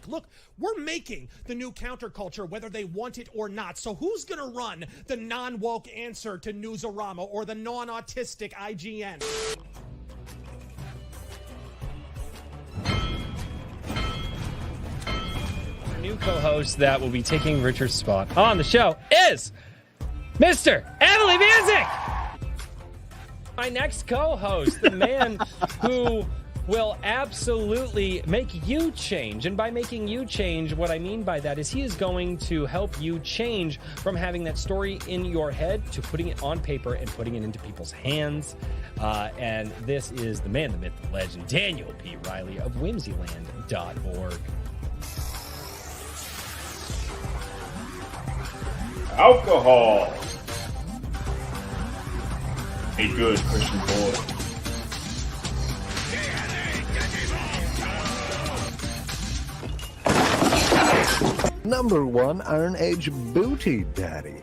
woke. Look, we're making the new counterculture, whether they want it or not. So who's going to run the non-woke answer to Newsarama or the non-autistic IGN? Our new co-host that will be taking Richard's spot on the show is Mr. Emily Music! My next co-host, the man who will absolutely make you change. And by making you change, what I mean by that is he is going to help you change from having that story in your head to putting it on paper and putting it into people's hands. And this is the man, the myth, the legend, Daniel P. Riley of whimsyland.org. Alcohol. A good Christian boy. Number one Iron Age booty daddy.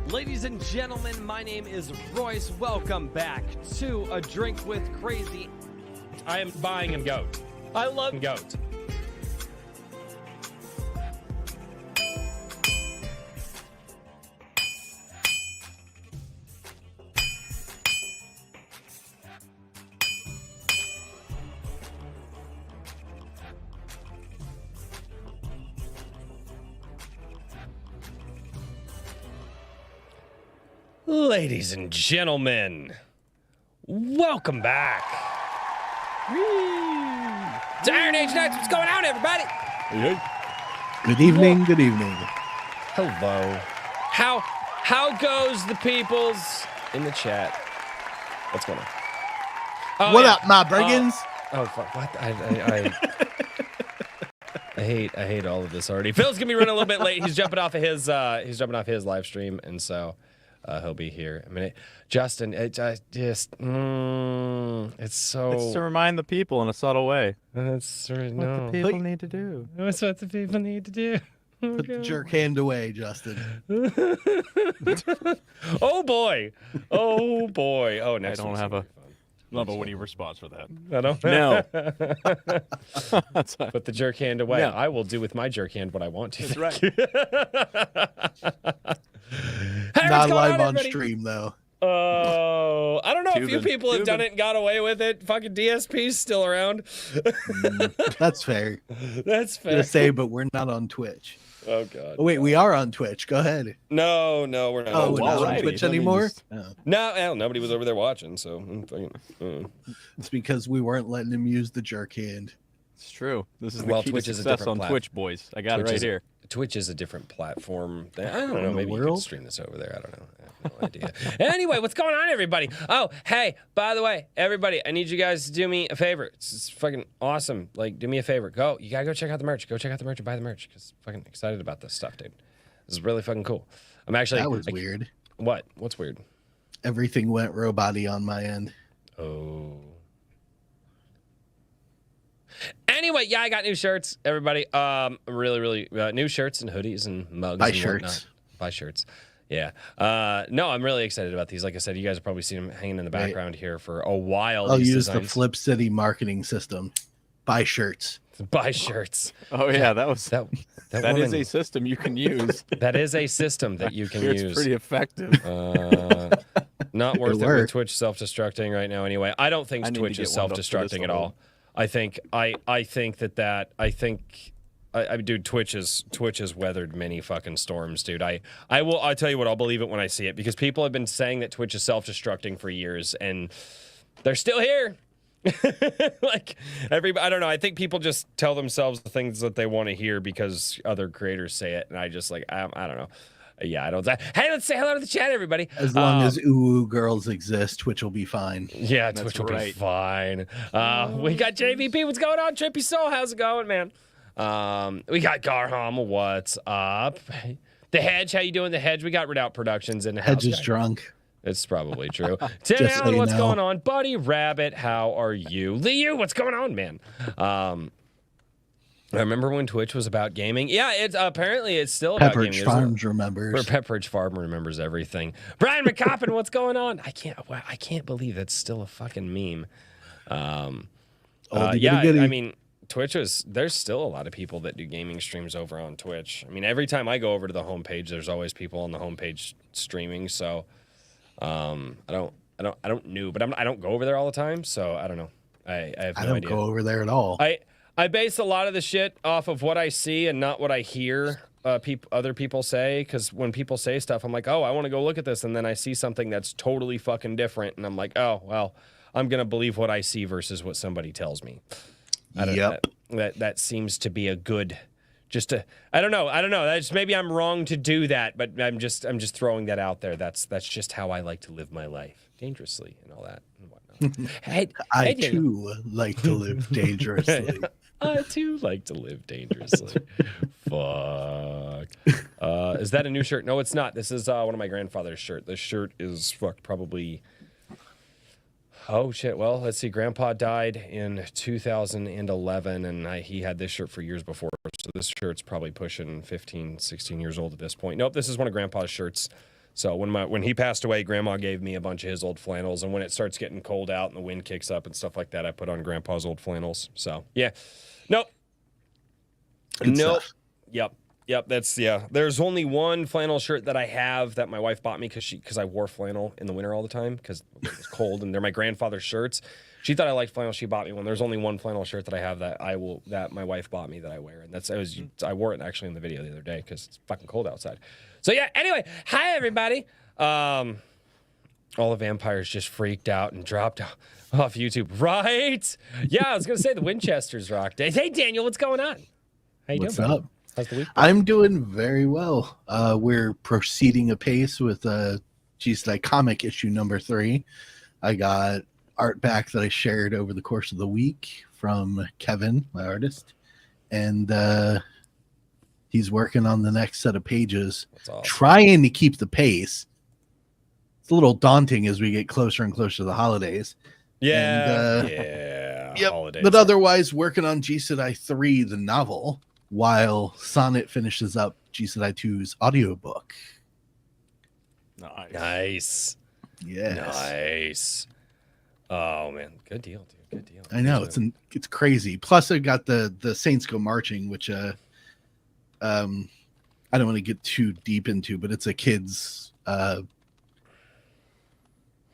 Ladies and gentlemen, my name is Royce. Welcome back to A Drink with Crazy. I am buying a goat. I love goat. Ladies and gentlemen, welcome back. It's Iron Age Nights. What's going on, everybody? Good evening, good evening. Hello. How goes the peoples in the chat? What's going on? Oh, What yeah. up, my brigands? Oh fuck! What? I hate all of this already. Phil's gonna be running a little bit late. He's jumping off of his live stream, and so he'll be here in a minute. Justin, it's so. It's to remind the people in a subtle way. That's right. What No. the people need to do. That's what the people need to do. Put the jerk hand away, Justin. Oh boy. Oh boy. Oh, I next don't one's have gonna a be fun. love a witty response for that. I don't. No. Put the jerk hand away. No. I will do with my jerk hand what I want to. That's right. Hey, Not what's going live on everybody? stream, though. Oh, I don't know. A few Cuban. people have done it and got away with it. Fucking DSP's still around. That's fair. That's I'm fair. gonna say, but we're not on Twitch. Oh god. Oh, wait, we are on Twitch. Go ahead. No, we're not. Oh, we're not on alrighty. Twitch Let me anymore? just- Oh. No, hell, nobody was over there watching, so It's because we weren't letting him use the jerk hand. It's true. This is Well, the key Twitch to is a success different on Twitch, boys. I got it right here. Twitch is a different platform. I don't know. In the Maybe you could world? stream this over there. I don't know. I have no idea. Anyway, what's going on, everybody? Oh, hey, by the way, everybody, I need you guys to do me a favor. It's fucking awesome. Like, do me a favor. Go. You gotta go check out the merch. Go check out the merch and buy the merch. Because fucking excited about this stuff, dude. This is really fucking cool. I'm actually. That was weird. What? What's weird? Everything went robot-y on my end. Oh. Anyway, yeah, I got new shirts, everybody. Really, new shirts and hoodies and mugs. Buy and shirts. whatnot. Buy shirts. Yeah. No, I'm really excited about these. Like I said, you guys have probably seen them hanging in the background here for a while. I'll these use the designs. Flip City marketing system. Buy shirts. Buy shirts. Oh yeah, that was That that is woman- a system you can use. that is a system that you can It's use. pretty effective. Not worth it with work. Twitch self-destructing right now. Anyway, I don't think I need to Twitch get is one up for this self-destructing at all. level. I think dude, Twitch has weathered many fucking storms, dude. I'll tell you what, I'll believe it when I see it, because people have been saying that Twitch is self-destructing for years, and they're still here. Like I don't know. I think people just tell themselves the things that they want to hear because other creators say it, and I just like I don't know. Yeah, I don't. Hey, let's say hello to the chat, everybody. As long as ooh girls exist, Twitch will be fine. Yeah, That's Twitch will be right. fine. We got JVP. What's going on, Trippy Soul? How's it going, man? We got Garham. What's up? The Hedge. How you doing, The Hedge? We got Redout Productions in the house. Hedge is guy. drunk. It's probably true. Tim Just so Allen, you what's know. going on? Buddy Rabbit, how are you? Liu, what's going on, man? I remember when Twitch was about gaming. Yeah, it's apparently it's still about gaming. Pepperidge isn't it? Farms remembers. Where Pepperidge Farm remembers everything. Brian McCoppin, what's going on? I can't believe that's still a fucking meme. Oldie Yeah, goodie. I mean, there's still a lot of people that do gaming streams over on Twitch. I mean, every time I go over to the homepage, there's always people on the homepage streaming. So, I don't know, but I don't go over there all the time. So I don't know. I have no idea. I don't go over there at all. I base a lot of the shit off of what I see and not what I hear other people say. Because when people say stuff, I'm like, oh, I want to go look at this, and then I see something that's totally fucking different, and I'm like, oh, well, I'm gonna believe what I see versus what somebody tells me. That seems to be a good. I don't know. That's maybe I'm wrong to do that, but I'm just throwing that out there. That's just how I like to live my life, dangerously and all that and whatnot. I too like to live dangerously. I too like to live dangerously. Fuck. Is that a new shirt? No, it's not. This is one of my grandfather's shirt. This shirt is probably. Oh shit! Well, let's see. Grandpa died in 2011, and he had this shirt for years before. So this shirt's probably pushing 15, 16 years old at this point. Nope, this is one of Grandpa's shirts. So when he passed away, Grandma gave me a bunch of his old flannels, and when it starts getting cold out and the wind kicks up and stuff like that, I put on Grandpa's old flannels. So yeah, nope. Yep, there's only one flannel shirt that I have that my wife bought me because I wore flannel in the winter all the time because it was cold, and they're my grandfather's shirts. She thought I liked flannel. She bought me one. There's only one flannel shirt that I have that my wife bought me that I wear, and I wore it actually in the video the other day because it's fucking cold outside. So yeah. Anyway, hi everybody. All the vampires just freaked out and dropped off YouTube. Right? Yeah, I was gonna say the Winchesters rocked. Hey Daniel, what's going on? How you What's doing? up? How's the week? I'm doing very well. We're proceeding apace with Zaid comic issue number 3. I got art back that I shared over the course of the week from Kevin, my artist, and he's working on the next set of pages, trying to keep the pace. It's a little daunting as we get closer and closer to the holidays. Yeah, Yep. Holidays. But otherwise, working on Zaid 3, the novel, while Sonnet finishes up Zaid 2's audiobook. Nice. Yes. Nice. Oh man, good deal, dude. Good deal. I know it's crazy. Plus, I got the Saints Go Marching, which I don't want to get too deep into, but it's a kids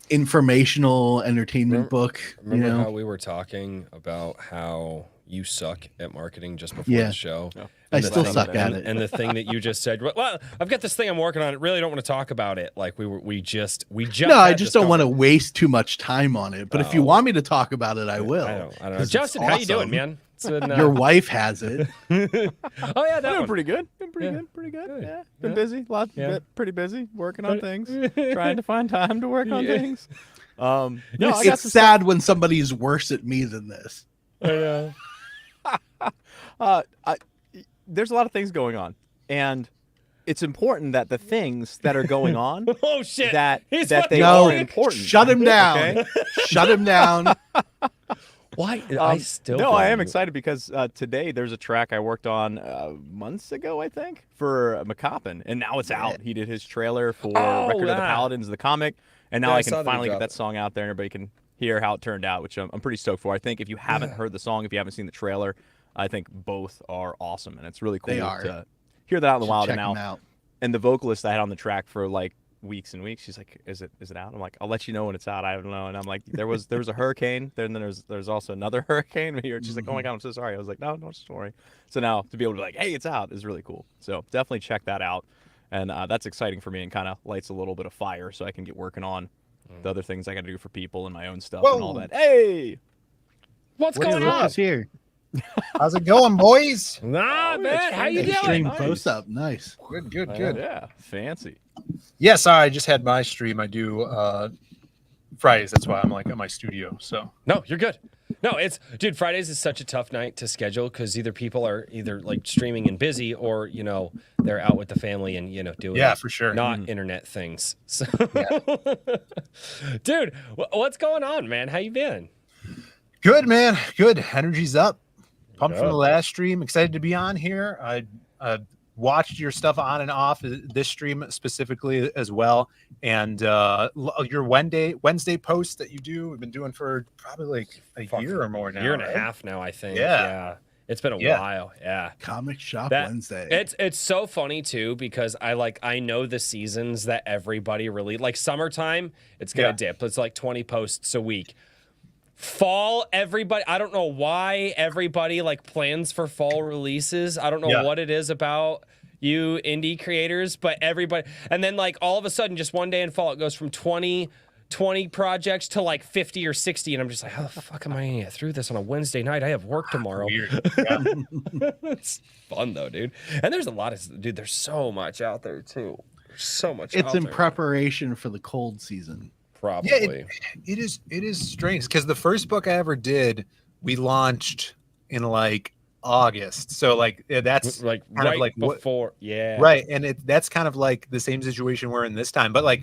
informational entertainment book. Remember how we were talking about how you suck at marketing just before the show? Yeah. I still suck at it. And the thing that you just said, well, I've got this thing I'm working on. I really don't want to talk about it. Like we just. No, I just don't want to waste too much time on it. But if you want me to talk about it, I will. I don't know. Justin, how you doing, man? Been, Your wife has it. Oh yeah, that one. Pretty good. Been pretty good. Yeah. Been busy. Pretty busy working on things. Trying to find time to work on things. It's sad when somebody's worse at me than this. I know. There's a lot of things going on, and it's important that the things that are going on oh shit that they are important. Shut him down. Okay? Shut him down. Why? I am excited because today there's a track I worked on months ago, I think, for McCoppin, and now it's out. He did his trailer for Record of the Paladins, the comic, and now I can finally get that song out there, and everybody can hear how it turned out, which I'm pretty stoked for. I think if you haven't heard the song, if you haven't seen the trailer, I think both are awesome, and it's really cool to hear that out in the wild. And the vocalist I had on the track for like weeks and weeks, she's like, "Is it out?" I'm like, "I'll let you know when it's out." I don't know, and I'm like, "There was a hurricane, then there's also another hurricane here." She's like, "Oh my god, I'm so sorry." I was like, "No, don't worry." So now to be able to be like, "Hey, it's out," is really cool. So definitely check that out, and that's exciting for me and kind of lights a little bit of fire so I can get working on the other things I got to do for people and my own stuff and all that. Hey, what's going on here? How's it going, boys? Nah, man, how you doing? Stream close up, nice. Good. Yeah, fancy. Yes, I just had my stream. I do Fridays. That's why I'm like at my studio. So no, you're good. No, dude. Fridays is such a tough night to schedule because either people are like streaming and busy, or they're out with the family and doing for sure not internet things. So, dude, what's going on, man? How you been? Good, man. Good. Energy's up. Pumped from the last stream. Excited to be on here. I watched your stuff on and off this stream specifically as well, and your Wednesday posts that you do, we've been doing for probably like a year or more now. Year and right? a half now, I think. Yeah. It's been a while. Yeah. Comic Shop Wednesday. It's so funny too, because I know the seasons that everybody really like. Summertime, it's gonna dip. It's like 20 posts a week. Fall, everybody, I don't know why everybody like plans for fall releases. I don't know what it is about you indie creators, but everybody, and then like all of a sudden, just one day in fall, it goes from 20 projects to like 50 or 60, and I'm just like, how the fuck am I gonna get through this on a Wednesday night? I have work tomorrow. It's fun though, dude. And there's a lot of, dude, there's so much out there too. There's so much It's out in there. preparation for the cold season. Probably. Yeah, it is strange because the first book I ever did, we launched in like August. So like that's like kind right of like before, right, and that's kind of like the same situation we're in this time. But like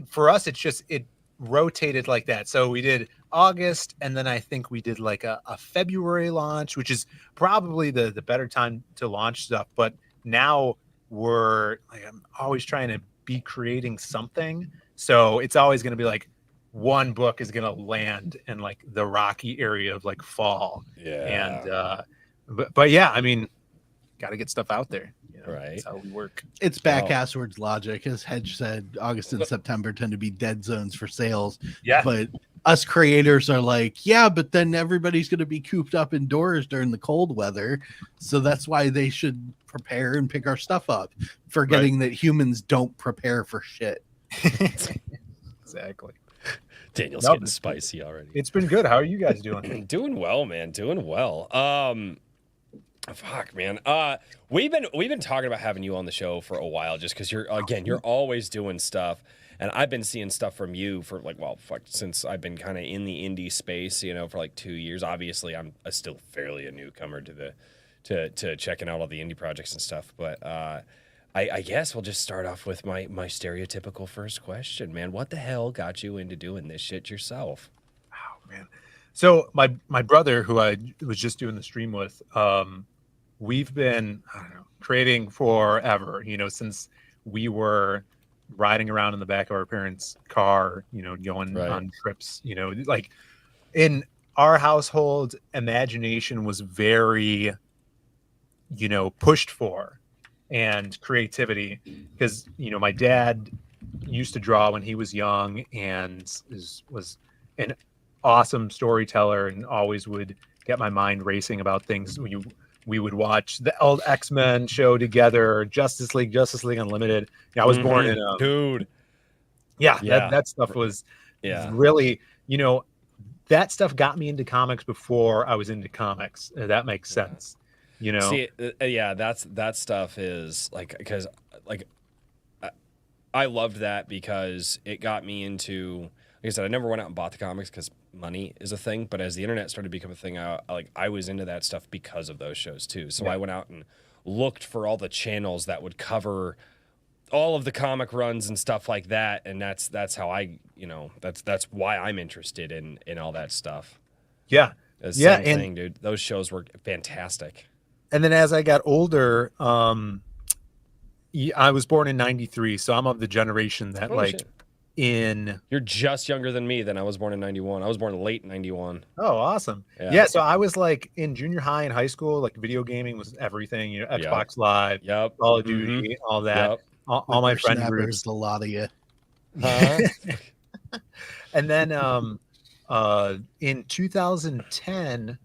for us, it's just it rotated like that. So we did August, and then I think we did like a February launch, which is probably the better time to launch stuff. But now we're like, I'm always trying to be creating something. So it's always going to be like one book is going to land in like the rocky area of like fall. Yeah. And, but yeah, I mean, got to get stuff out there. You know, Right. That's how we work. It's backwards logic. As Hedge said, August and September tend to be dead zones for sales. Yeah. But us creators are like, yeah, but then everybody's going to be cooped up indoors during the cold weather. So that's why they should prepare and pick our stuff up, forgetting that humans don't prepare for shit. Exactly. Daniel's getting spicy already. It's been good. How are you guys doing? Doing well, man. Doing well. Fuck, man. We've been talking about having you on the show for a while, just because you're always doing stuff, and I've been seeing stuff from you for like, well, fuck, since I've been kind of in the indie space, you know, for like 2 years. Obviously, I'm still fairly a newcomer to checking out all the indie projects and stuff, but I guess we'll just start off with my stereotypical first question, man. What the hell got you into doing this shit yourself? Oh man. So my brother, who I was just doing the stream with, we've been, I don't know, creating forever, you know, since we were riding around in the back of our parents' car, you know, going on trips, you know, like in our household, imagination was very, you know, pushed for, and creativity, because, you know, my dad used to draw when he was young and was an awesome storyteller and always would get my mind racing about things. We would watch the old X-Men show together, Justice League Unlimited. Yeah, I was born in dude. That stuff was really, you know, that stuff got me into comics before I was into comics. That makes sense. You know, see, that stuff is like, because like I loved that because it got me into, like I said, I never went out and bought the comics because money is a thing, but as the internet started to become a thing, I was into that stuff because of those shows too. So I went out and looked for all the channels that would cover all of the comic runs and stuff like that, and that's how I, you know, that's why I'm interested in all that stuff. Yeah, same thing, dude. Those shows were fantastic. And then as I got older, I was born in '93, so I'm of the generation that You're just younger than me. Then I was born in '91. I was born late '91. Oh, awesome. Yeah, so I was like in junior high and high school, like video gaming was everything, you know, Xbox Live, Call of Duty, all that. All my friend groups. A lot of you. And then in 2010,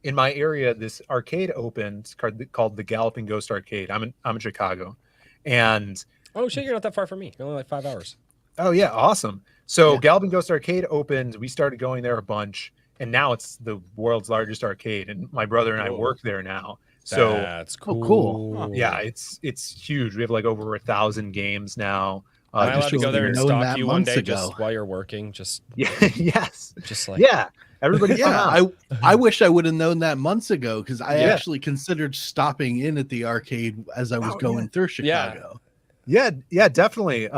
in my area, this arcade opened called the Galloping Ghost Arcade. I'm in Chicago, and oh shit, you're not that far from me. You're only like 5 hours. Oh yeah, awesome. So Galloping Ghost Arcade opened. We started going there a bunch, and now it's the world's largest arcade. And my brother and I work there now. So that's cool. Cool. Yeah, it's huge. We have like over 1,000 games now. Am I allowed to go there and stalk you one day ago. just while you're working? Just yes, just like everybody. I wish I would have known that months ago, because I actually considered stopping in at the arcade as I was going through Chicago. Yeah, definitely.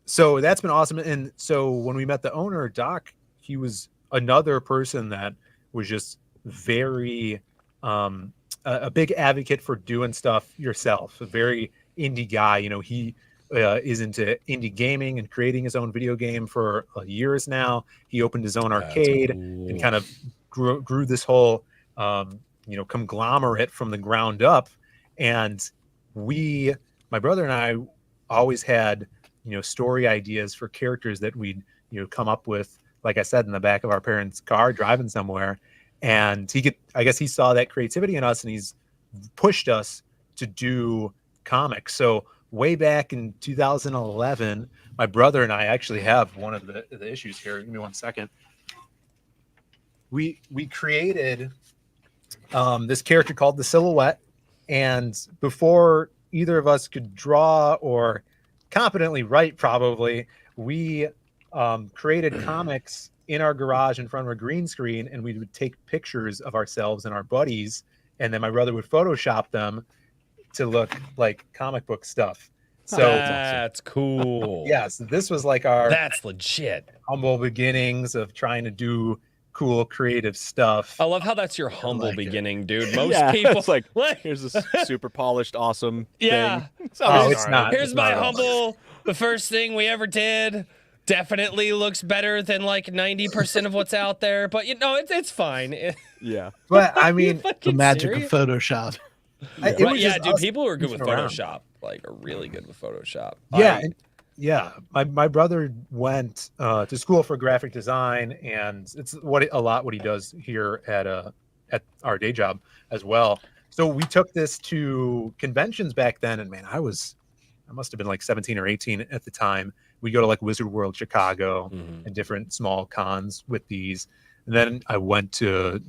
So that's been awesome. And so when we met the owner, Doc, he was another person that was just very a big advocate for doing stuff yourself. A very indie guy. You know, he is into indie gaming and creating his own video game for years now. He opened his own arcade and kind of grew this whole conglomerate from the ground up. And my brother and I always had story ideas for characters that we'd come up with, like I said, in the back of our parents' car driving somewhere. And I guess he saw that creativity in us, and he's pushed us to do comics. So way back in 2011, my brother and I actually have one of the issues here. Give me 1 second. We created this character called the Silhouette, and before either of us could draw or competently write, probably, we created comics in our garage in front of a green screen, and we would take pictures of ourselves and our buddies, and then my brother would Photoshop them to look like comic book stuff. So that's cool. Yeah, so this was like that's legit humble beginnings of trying to do cool creative stuff. I love how that's your humble beginning, dude. Most people it's like here's this super polished awesome thing. It's not. Here's my humble. The first thing we ever did. Definitely looks better than like 90% of what's out there, but it's fine. Yeah, but I mean, the magic of Photoshop. Dude, people who are good with Photoshop, like, are really good with Photoshop. Yeah, my brother went to school for graphic design, and it's what he does here at our day job as well. So we took this to conventions back then, and man, I must have been like 17 or 18 at the time. We go to like Wizard World Chicago and different small cons with these. And then I went to,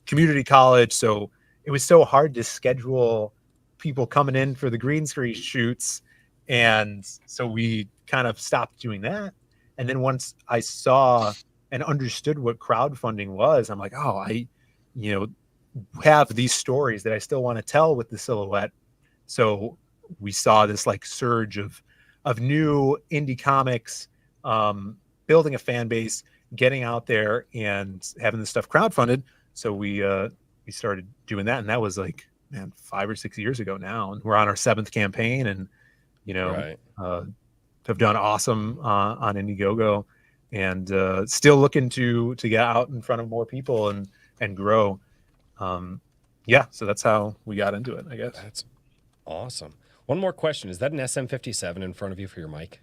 community college. So it was so hard to schedule people coming in for the green screen shoots. And so we kind of stopped doing that. And then once I saw and understood what crowdfunding was, I'm like, oh, I have these stories that I still want to tell with the Silhouette. So we saw this like surge of new indie comics, building a fan base, getting out there and having this stuff crowdfunded. So we started doing that, and that was like, man, 5 or 6 years ago now, and we're on our 7th campaign, and have done awesome on Indiegogo, and still looking to get out in front of more people and grow. So that's how we got into it, I guess. That's awesome. One more question. Is that an SM57 in front of you for your mic?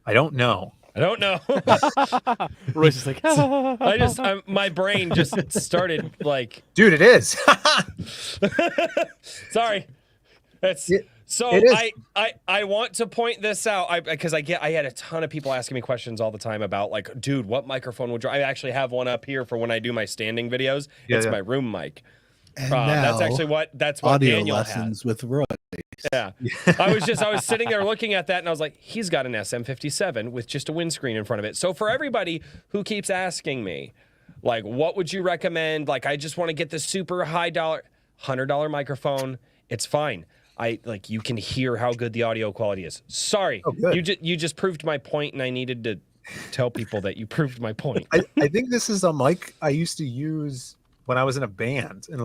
I don't know. Royce is like, my brain just started like, dude, it is. Sorry. I want to point this out because I had a ton of people asking me questions all the time about like, dude, what microphone would I actually have one up here for when I do my standing videos. It's my room mic. And now, that's what audio Daniel lessons has. with Roy. Yeah. I was sitting there looking at that, and I was like, he's got an SM57 with just a windscreen in front of it. So for everybody who keeps asking me, like, what would you recommend? Like, I just want to get the super high dollar, $100 microphone. It's fine. You can hear how good the audio quality is. Sorry. Oh, you just proved my point, and I needed to tell people that you proved my point. I think this is a mic I used to use when I was in a band, and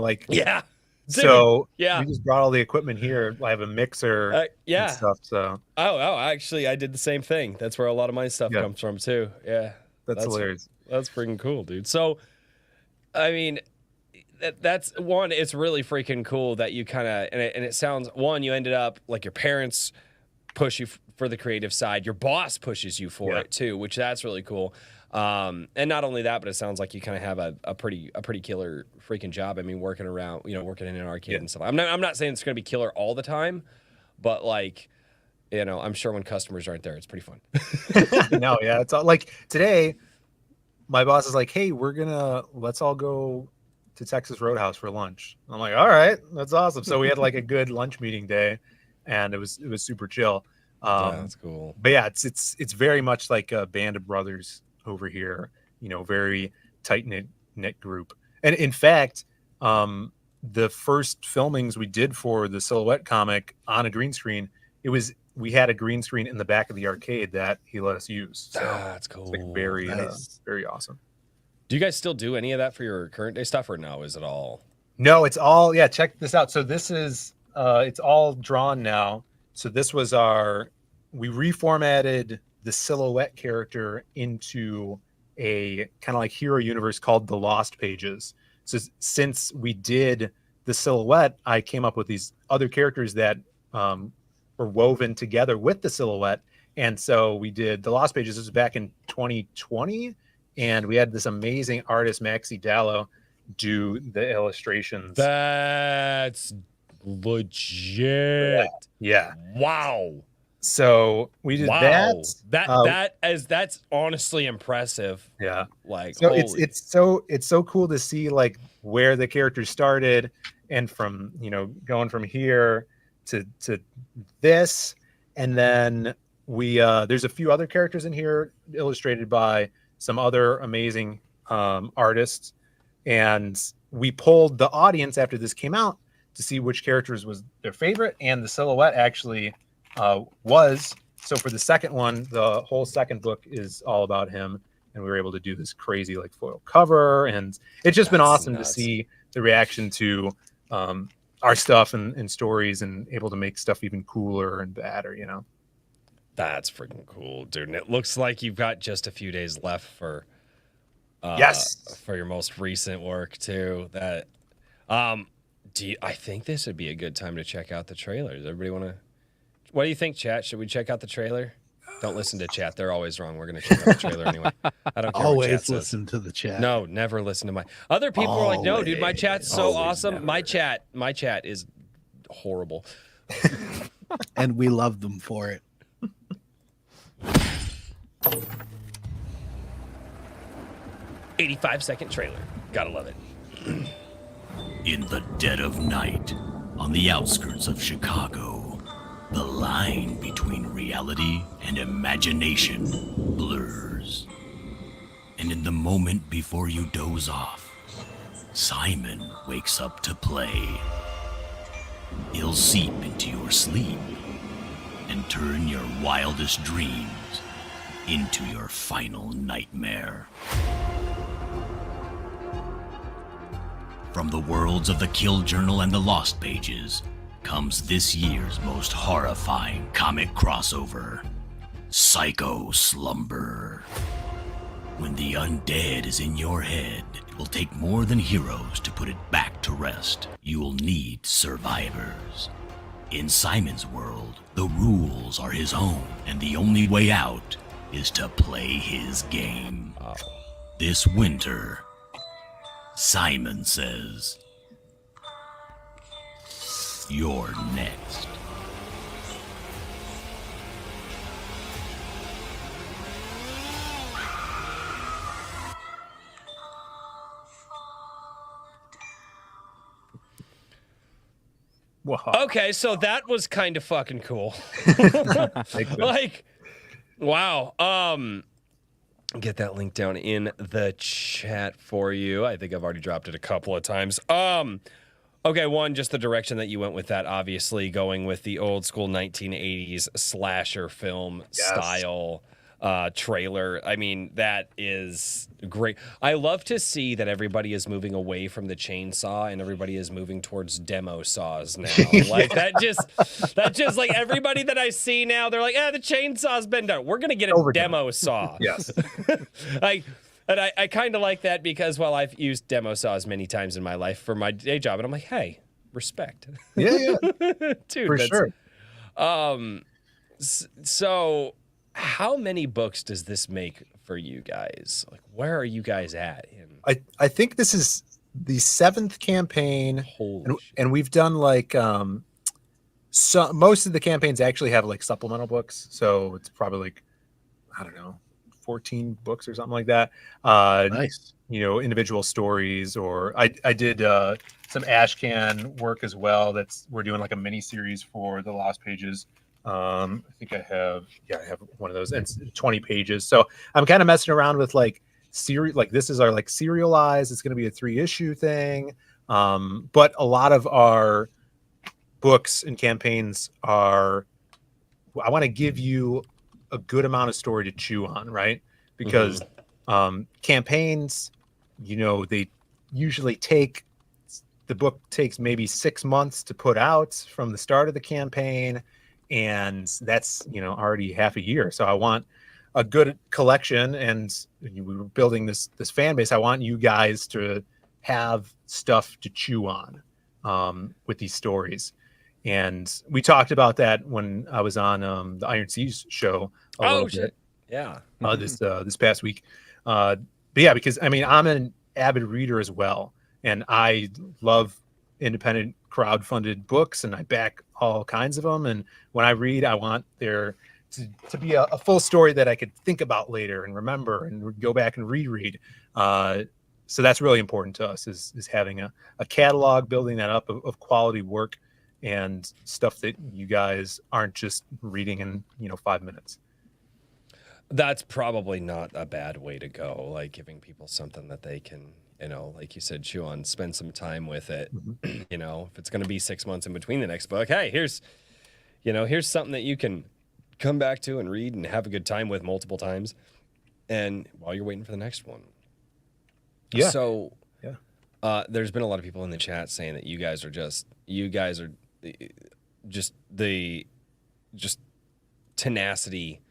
so we just brought all the equipment here. I have a mixer, and stuff. So actually, I did the same thing. That's where a lot of my stuff comes from too. Yeah, that's hilarious. That's freaking cool, dude. So, I mean, that's one. It's really freaking cool that you kind of and it sounds you ended up like your parents push you for the creative side. Your boss pushes you for it too, which that's really cool. And not only that, but it sounds like you kind of have a pretty killer freaking job. I mean, working around, working in an arcade and stuff. I'm not saying it's going to be killer all the time, but like, I'm sure when customers aren't there, it's pretty fun. No, yeah, it's all, like today, my boss is like, "Hey, let's all go to Texas Roadhouse for lunch." I'm like, "All right, that's awesome." So we had like a good lunch meeting day, and it was super chill. That's cool. But yeah, it's very much like a band of brothers over here, very tight knit group. And in fact, the first filmings we did for the Silhouette comic on a green screen, we had a green screen in the back of the arcade that he let us use. So that's cool. It's like very, very awesome. Do you guys still do any of that for your current day stuff, or no? Is it all? No, it's all check this out. So this is it's all drawn now. So this was we reformatted the silhouette character into a kind of like hero universe called the Lost Pages. So since we did the silhouette, I came up with these other characters that were woven together with the silhouette. And so we did the Lost Pages. This was back in 2020. And we had this amazing artist, Maxi Dallo, do the illustrations. That's legit. Yeah. Wow. So we did that. That's honestly impressive. Yeah. Like, so it's so cool to see like where the characters started, and from going from here to this, and then we there's a few other characters in here illustrated by some other amazing artists, and we polled the audience after this came out to see which characters was their favorite, and the silhouette actually was. So for the second one, the whole second book is all about him, and we were able to do this crazy like foil cover, and it's just been awesome to see the reaction to our stuff and stories, and able to make stuff even cooler and badder, That's freaking cool, dude. And it looks like you've got just a few days left for for your most recent work too. That I think this would be a good time to check out the trailers. Everybody want to? What do you think, chat? Should we check out the trailer? Don't listen to chat. They're always wrong. We're going to check out the trailer anyway. I don't care. Always listen to the chat. No, never listen to my. Other people are like, no, dude, my chat's so awesome. Never. My chat is horrible. And we love them for it. "85-second trailer. Gotta love it." In the dead of night, on the outskirts of Chicago, the line between reality and imagination blurs. And in the moment before you doze off, Simon wakes up to play. He'll seep into your sleep and turn your wildest dreams into your final nightmare. From the worlds of the Kill Journal and the Lost Pages comes this year's most horrifying comic crossover, Psycho Slumber. When the undead is in your head, it will take more than heroes to put it back to rest. You will need survivors. In Simon's world, the rules are his own, and the only way out is to play his game. This winter, Simon says, "You're next." Wow. Okay, so that was kind of fucking cool. Like, wow. Get that link down in the chat for you. I think I've already dropped it a couple of times. Okay, one, just the direction that you went with that, obviously going with the old school 1980s slasher film style trailer. I mean, that is great. I love to see that everybody is moving away from the chainsaw and everybody is moving towards demo saws now. Like that just like everybody that I see now, they're like, the chainsaw's been done. We're gonna get a demo saw. Yes. I kind of like that because, well, I've used demo saws many times in my life for my day job, and I'm like, hey, respect. Yeah. Dude, for sure. So how many books does this make for you guys? Like, where are you guys at? I think this is the 7th campaign. Holy shit. And we've done like so most of the campaigns actually have like supplemental books, so it's probably like, I don't know, 14 books or something like that. Nice. Individual stories, or I did some Ashcan work as well. We're doing like a mini series for the Lost Pages. I think I have one of those, and it's 20 pages. So I'm kind of messing around with like this is our like serialized. It's going to be a 3-issue thing. But a lot of our books and campaigns I want to give you a good amount of story to chew on, right? Because campaigns, they usually take the book takes maybe 6 months to put out from the start of the campaign, and that's already half a year. So I want a good collection, and we were building this fan base. I want you guys to have stuff to chew on with these stories. And we talked about that when I was on the Iron Seas show a little bit. Yeah. This past week. But yeah, because I'm an avid reader as well, and I love independent crowd-funded books, and I back all kinds of them. And when I read, I want there to be a full story that I could think about later and remember and go back and reread. So that's really important to us is having a catalog, building that up of quality work and stuff that you guys aren't just reading in 5 minutes. That's probably not a bad way to go, like giving people something that they can, like you said, chew on, spend some time with it. If it's going to be 6 months in between the next book, hey, here's something that you can come back to and read and have a good time with multiple times, and while you're waiting for the next one. Yeah. So, there's been a lot of people in the chat saying that you guys are just tenacity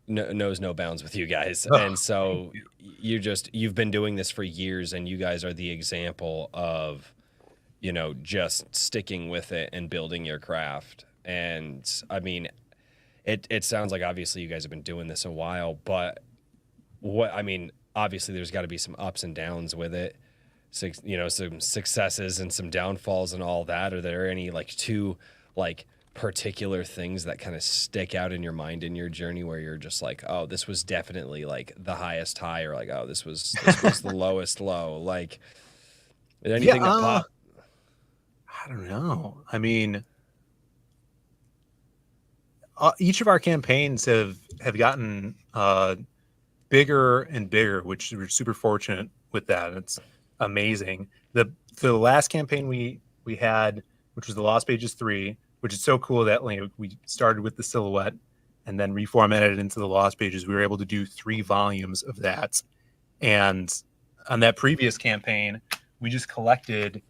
knows no bounds with you guys. And so you've been doing this for years, and you guys are the example of, just sticking with it and building your craft. And it sounds like obviously you guys have been doing this a while, but obviously there's got to be some ups and downs with it. Some successes and some downfalls and all that. Are there any two particular things that kind of stick out in your mind in your journey where you're just like, oh, this was definitely the highest high, or oh, this was the lowest low? Anything that popped? I don't know. Each of our campaigns have gotten bigger and bigger, which we're super fortunate with that. It's amazing. The last campaign we had, which was the Lost Pages 3, which is so cool that we started with the silhouette and then reformatted it into the Lost Pages. We were able to do 3 volumes of that. And on that previous campaign, we just collected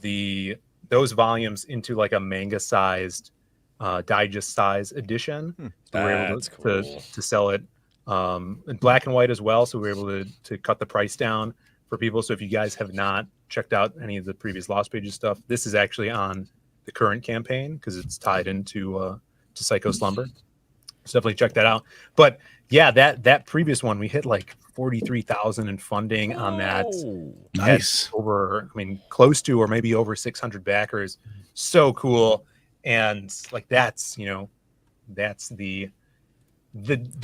those volumes into a manga-sized, digest-size edition. So we were able to sell it in black and white as well. So we were able to cut the price down for people. So if you guys have not checked out any of the previous Lost Pages stuff, this is actually on the current campaign because it's tied into to Psycho Slumber. So definitely check that out. But yeah, that previous one, we hit 43,000 in funding on that. Nice. Over, close to or maybe over 600 backers. So cool. And that's the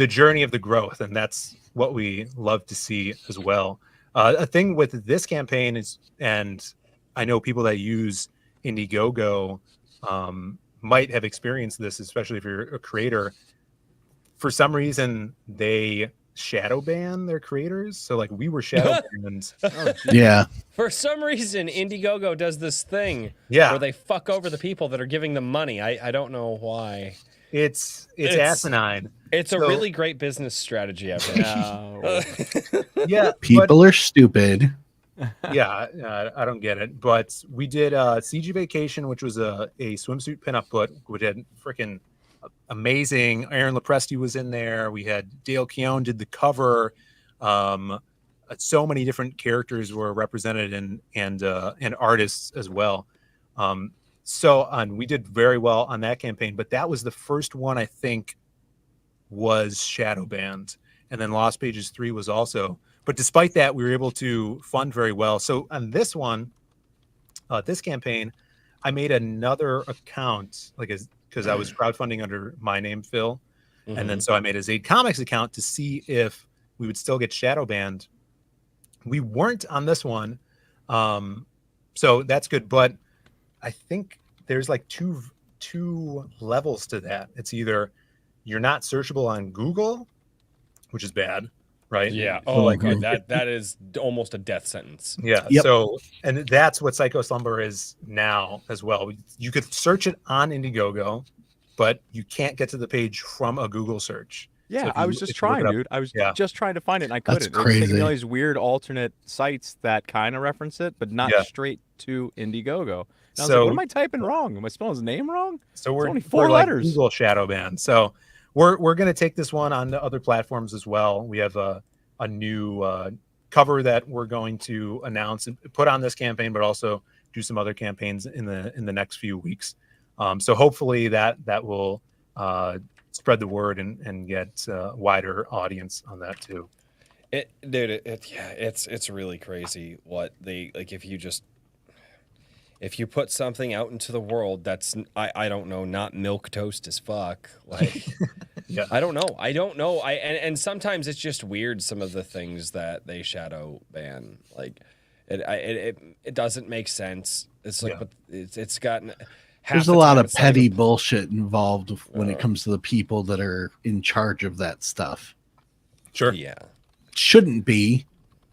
journey of the growth, and that's what we love to see as well. A thing with this campaign is, and I know people that use Indiegogo might have experienced this, especially if you're a creator. For some reason, they shadow ban their creators. So we were shadow banned. Yeah. For some reason, Indiegogo does this thing where they fuck over the people that are giving them money. I don't know why. It's asinine. It's a really great business strategy, I think. Yeah. People are stupid. Yeah, I don't get it. But we did CG Vacation, which was a swimsuit pinup book, which had freaking amazing. Aaron Lopresti was in there. We had Dale Keown did the cover. So many different characters were represented and artists as well. And we did very well on that campaign, but that was the first one I think was shadow banned, and then Lost Pages 3 was also. But despite that, we were able to fund very well. So on this one, this campaign, I made another account because I was crowdfunding under my name, Phill, and then so I made a Zaid Comics account to see if we would still get shadow banned. We weren't on this one, so that's good. But I think there's two levels to that. It's either you're not searchable on Google, which is bad, right? Yeah. Oh, God, that is almost a death sentence. Yeah. Yep. So, and that's what Psycho Slumber is now as well. You could search it on Indiegogo, but you can't get to the page from a Google search. Yeah, I was just trying, dude. I was just trying to find it, and I couldn't. That's crazy. It was taking all these weird alternate sites that kind of reference it, but not straight to Indiegogo. And I was So- like, what am I typing wrong? Am I spelling his name wrong? So we're only 4 we're like letters. Google shadow ban. So we're going to take this one on to other platforms as well. We have a new cover that we're going to announce and put on this campaign, but also do some other campaigns in the next few weeks. So hopefully that will spread the word and get a wider audience on that too. It's really crazy what they like. If you put something out into the world that's I don't know, not milk toast as fuck, like Yeah. I don't know. And sometimes it's just weird, some of the things that they shadow ban, like it doesn't make sense. It's like, Yeah. but it's gotten There's a lot of petty bullshit involved when it comes to the people that are in charge of that stuff. Sure. Yeah. Shouldn't be.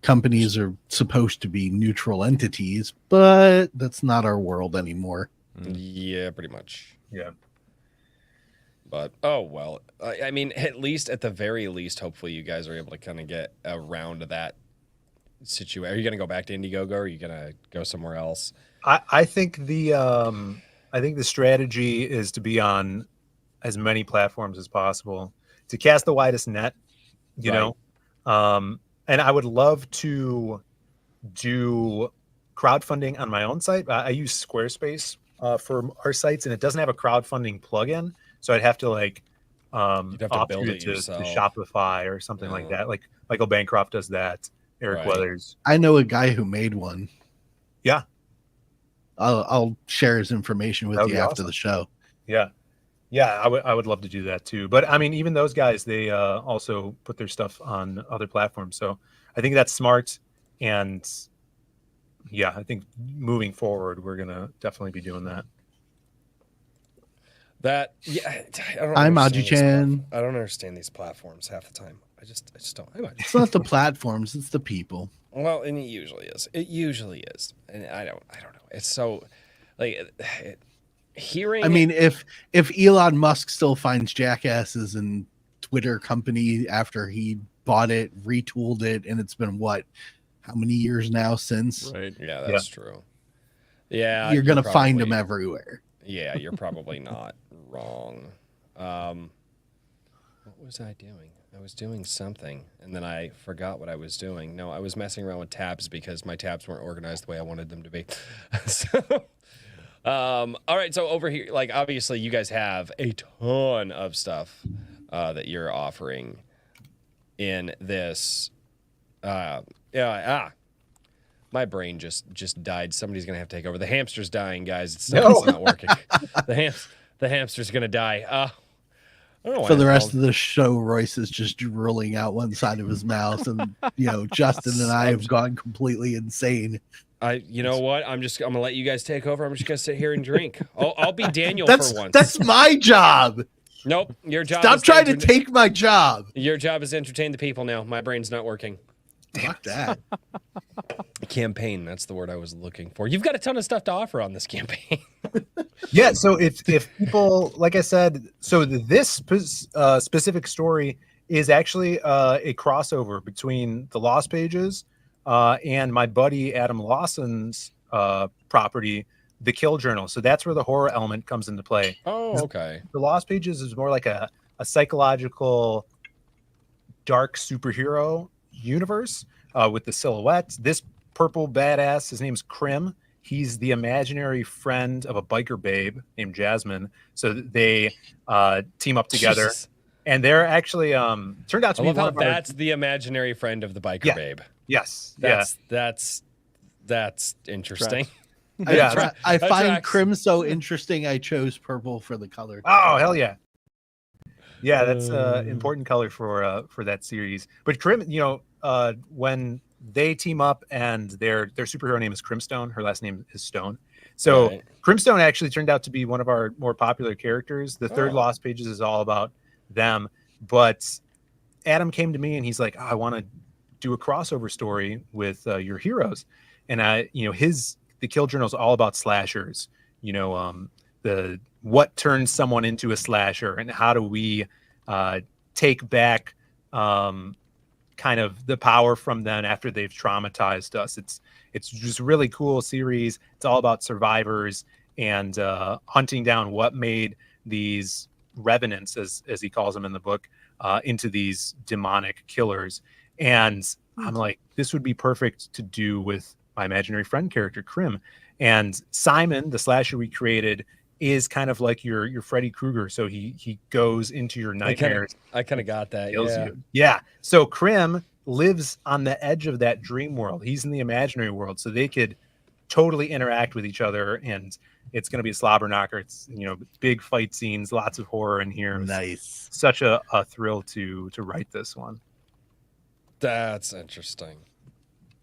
Companies are supposed to be neutral entities, but that's not our world anymore. Yeah, pretty much. Yeah. But oh well, I mean, at the very least, hopefully you guys are able to kind of get around that situation. Are you going to go back to Indiegogo, or are you going to go somewhere else? I think the strategy is to be on as many platforms as possible to cast the widest net, you Right. know. And I would love to do crowdfunding on my own site. I use Squarespace for our sites, and it doesn't have a crowdfunding plugin, so I'd have to like You'd have to opt build to it to yourself. Shopify or something like that. Like Michael Bancroft does that. Eric Right. Weathers. I know a guy who made one. Yeah. I'll share his information with That would you be after awesome. the show. Yeah. I would love to do that too. But I mean, even those guys, they also put their stuff on other platforms. So I think that's smart. And yeah, I think moving forward, we're gonna definitely be doing that. I don't I'm understand Aji these Chan. I don't understand these platforms half the time. I just don't. It's not the platforms, it's the people. Well, and it usually is. And I don't know. It's so like hearing. I mean, if Elon Musk still finds jackasses in Twitter company after he bought it, retooled it, and it's been how many years now since? Right. Yeah, that's true. Yeah, You're gonna find probably- them everywhere. Yeah, you're probably not wrong. What was I doing? I was doing something, and then I forgot what I was doing. No, I was messing around with tabs because my tabs weren't organized the way I wanted them to be. So, all right. So over here, like obviously, you guys have a ton of stuff that you're offering in this. My brain just died. Somebody's gonna have to take over. The hamster's dying, guys. It's not working. The hamster's gonna die. I don't know why For the I rest called- of the show, Royce is just drooling out one side of his mouth, and Justin and I have gone completely insane. You know what? I'm gonna let you guys take over. I'm just gonna sit here and drink. I'll be Daniel That's for once. that's my job. Nope. Your job. Stop is trying to enter- take my job. Your job is to entertain the people now. My brain's not working. Fuck that. Campaign. That's the word I was looking for. You've got a ton of stuff to offer on this campaign. Yeah. So if people, like I said, so this specific story is actually a crossover between the Lost Pages and my buddy Adam Lawson's property, The Kill Journal. So that's where the horror element comes into play. Oh, okay. The Lost Pages is more like a psychological dark superhero universe with the silhouette. This purple badass, his name's Krim. He's the imaginary friend of a biker babe named Jasmine. So they team up together. Jesus. And they're actually turned out to I be love one how of our... that's the imaginary friend of the biker Yeah. babe. Yes. That's interesting. Yeah. I That find tracks. Crim so interesting. I chose purple for the color. Oh, hell yeah. Yeah, that's important color for that series. But Crim, when they team up and their superhero name is Crimstone, her last name is Stone. So Right. Crimstone actually turned out to be one of our more popular characters. The third Oh. Lost Pages is all about them. But Adam came to me and he's like, I want to do a crossover story with your heroes. And the Kill Journal is all about slashers. The what turns someone into a slasher and how do we take back kind kind of the power from them after they've traumatized us. It's just a really cool series. It's all about survivors and hunting down what made these revenants, as he calls them in the book, into these demonic killers. And I'm like, this would be perfect to do with my imaginary friend character, Krim. And Simon, the slasher we created, is kind of like your Freddy Krueger. So he goes into your nightmares. I kind of got that. Kills Yeah. you. Yeah. So Krim lives on the edge of that dream world. He's in the imaginary world. So they could totally interact with each other, and it's going to be a slobber knocker. It's, big fight scenes, lots of horror in here. Nice. Such a thrill to write this one. That's interesting.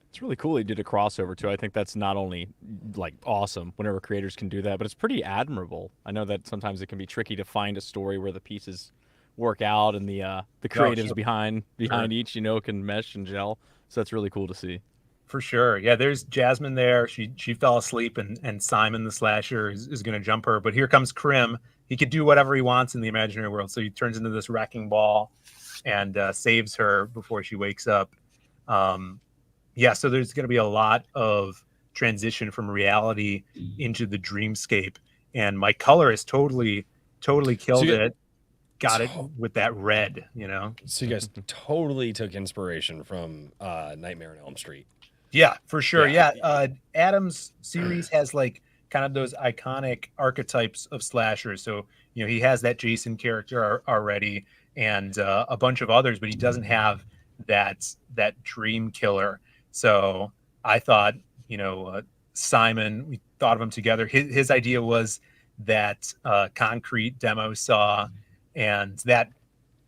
It's really cool he did a crossover too. I think that's not only like awesome whenever creators can do that, but it's pretty admirable. I know that sometimes it can be tricky to find a story where the pieces work out and the creatives behind each, can mesh and gel. So that's really cool to see. For sure. Yeah, there's Jasmine there. She fell asleep, and Simon the slasher is going to jump her. But here comes Krim. He could do whatever he wants in the imaginary world. So he turns into this wrecking ball and saves her before she wakes up. So there's going to be a lot of transition from reality into the dreamscape. And my colorist totally killed it. Got it with that red, So you guys totally took inspiration from Nightmare on Elm Street. Yeah, for sure. Yeah. Adam's series has like kind of those iconic archetypes of slashers. So, he has that Jason character already and a bunch of others, but he doesn't have that dream killer. So I thought, Simon, we thought of him together. His idea was that concrete demo saw, and that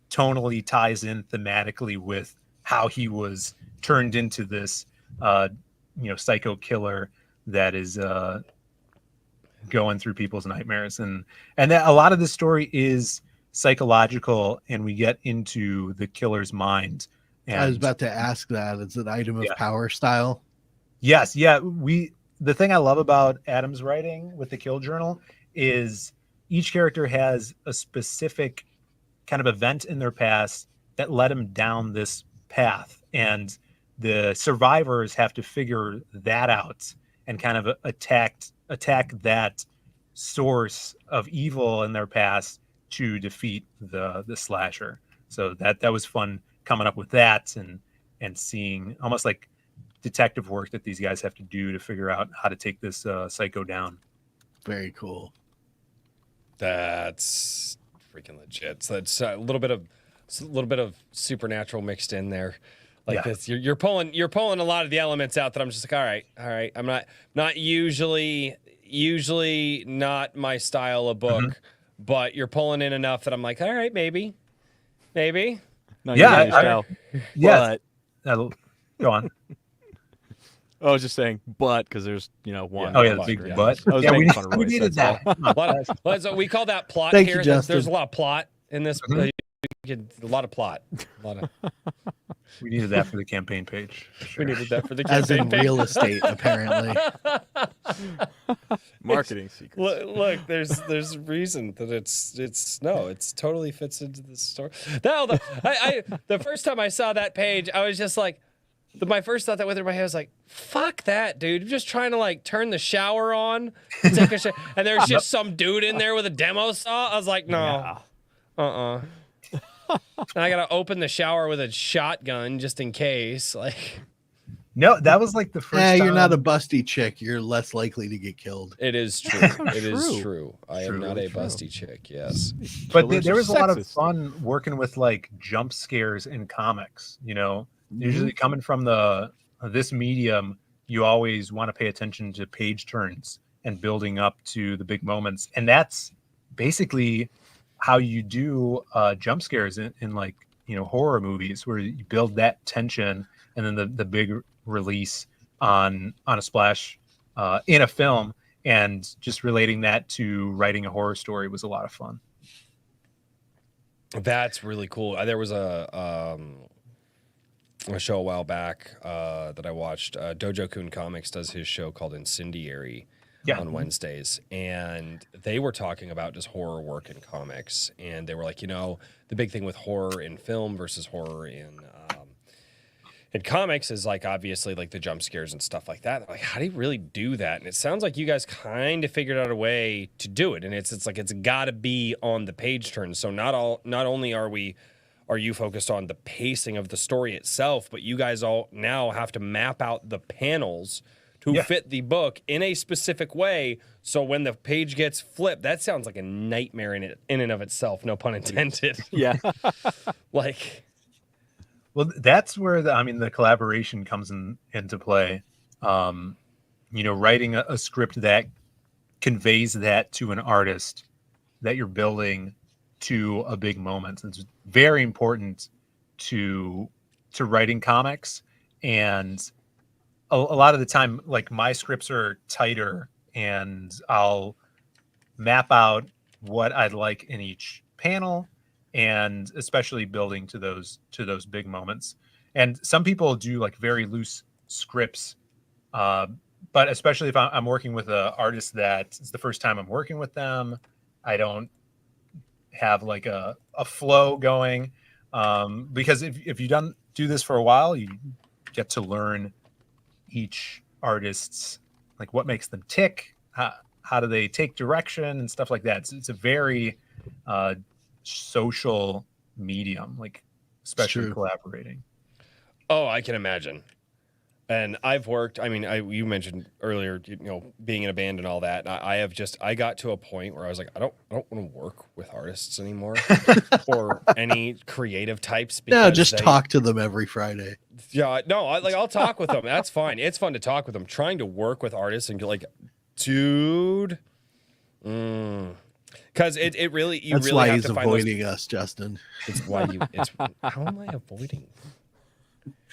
tonally ties in thematically with how he was turned into this psycho killer that is going through people's nightmares, and that a lot of the story is psychological, and we get into the killer's mind. And I was about to ask that. It's an item of power style. Yes, yeah. The thing I love about Adam's writing with the Kill Journal is each character has a specific kind of event in their past that led them down this path, and the survivors have to figure that out and kind of attack that source of evil in their past to defeat the slasher. So that was fun coming up with that and seeing almost like detective work that these guys have to do to figure out how to take this psycho down. Very cool. That's freaking legit. So that's a little bit of supernatural mixed in there. Like this, you're pulling a lot of the elements out that I'm just like, all right. I'm not usually not my style of book, but you're pulling in enough that I'm like, all right, maybe. No, Yeah, but go on. I was just saying, but because there's one. Oh yeah, the big butt. I was making fun of Royce, we needed that's that. We call that plot Thank here. you, Justin. There's a lot of plot in this. A lot of plot. We needed that for the campaign page. We needed that for the As campaign in page. real estate, apparently. Marketing secrets. Look, there's a reason that it totally fits into the story. The first time I saw that page, I was just like, my first thought that went through my head was like, fuck that, dude. You're just trying to like turn the shower on, take a shower, and there's just some dude in there with a demo saw. I was like, no, And I gotta open the shower with a shotgun just in case. Like, no, that was like the first. Yeah, you're time. not a busty chick. You're less likely to get killed. it is true. It is true. I am not a busty chick. Yes, But Killers there are was a lot of sexist. fun working with like jump scares in comics. Usually coming from this medium, you always want to pay attention to page turns and building up to the big moments, and that's basically how you do jump scares in like horror movies, where you build that tension and then the big release on a splash in a film, and just relating that to writing a horror story was a lot of fun. that's really cool. There was a show a while back that I watched. Dojo Kun Comics does his show called Incendiary on Wednesdays, and they were talking about just horror work in comics, and they were like, the big thing with horror in film versus horror in comics is like obviously like the jump scares and stuff like that. Like, how do you really do that? And it sounds like you guys kind of figured out a way to do it. And it's like it's got to be on the page turn. So not only are you focused on the pacing of the story itself, but you guys all now have to map out the panels to fit the book in a specific way. So when the page gets flipped, that sounds like a nightmare in and of itself. No pun intended. Yeah. Like, well, that's where the collaboration comes into play. Writing a script that conveys that to an artist that you're building to a big moment. It's very important to writing comics, and a lot of the time, like, my scripts are tighter, and I'll map out what I'd like in each panel, and especially building to those big moments. And some people do like very loose scripts, but especially if I'm working with an artist that it's the first time I'm working with them, I don't have like a flow going, because if you don't do this for a while, you get to learn each artist's, like, what makes them tick, how do they take direction and stuff like that. It's a very social medium, like, especially collaborating. Oh, I can imagine. And I've worked, you mentioned earlier, being in a band and all that. I got to a point where I was like, I don't want to work with artists anymore or any creative types. No, just talk to them every Friday. Yeah, no, I'll talk with them. That's fine. It's fun to talk with them. Trying to work with artists and get like, dude, because it really, That's really why have he's to find avoiding us, Justin. It's why how am I avoiding?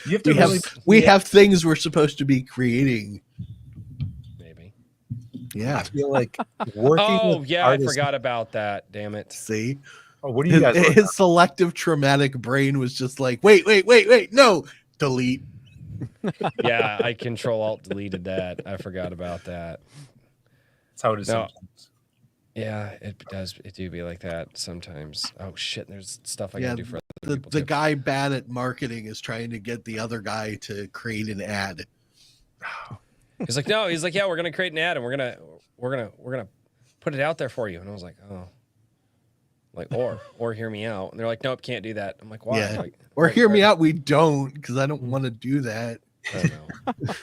You have to we have things we're supposed to be creating. Maybe. Yeah. I feel like working with artists, I forgot about that. Damn it. See? Oh, what do you guys his selective traumatic brain was just like, wait, no, delete. Yeah, I Control Alt deleted that. I forgot about that. That's how it is sometimes. Yeah, it does. It do be like that sometimes. Oh shit, there's stuff I gotta do for other people the too. guy bad at marketing is trying to get the other guy to create an ad. He's like, no, he's like, yeah, we're gonna create an ad and we're gonna put it out there for you. And I was like, oh, like, or hear me out. And they're like, nope, can't do that. I'm like, why? Yeah. Like, or hear me out. We don't, because I don't want to do that. I don't know.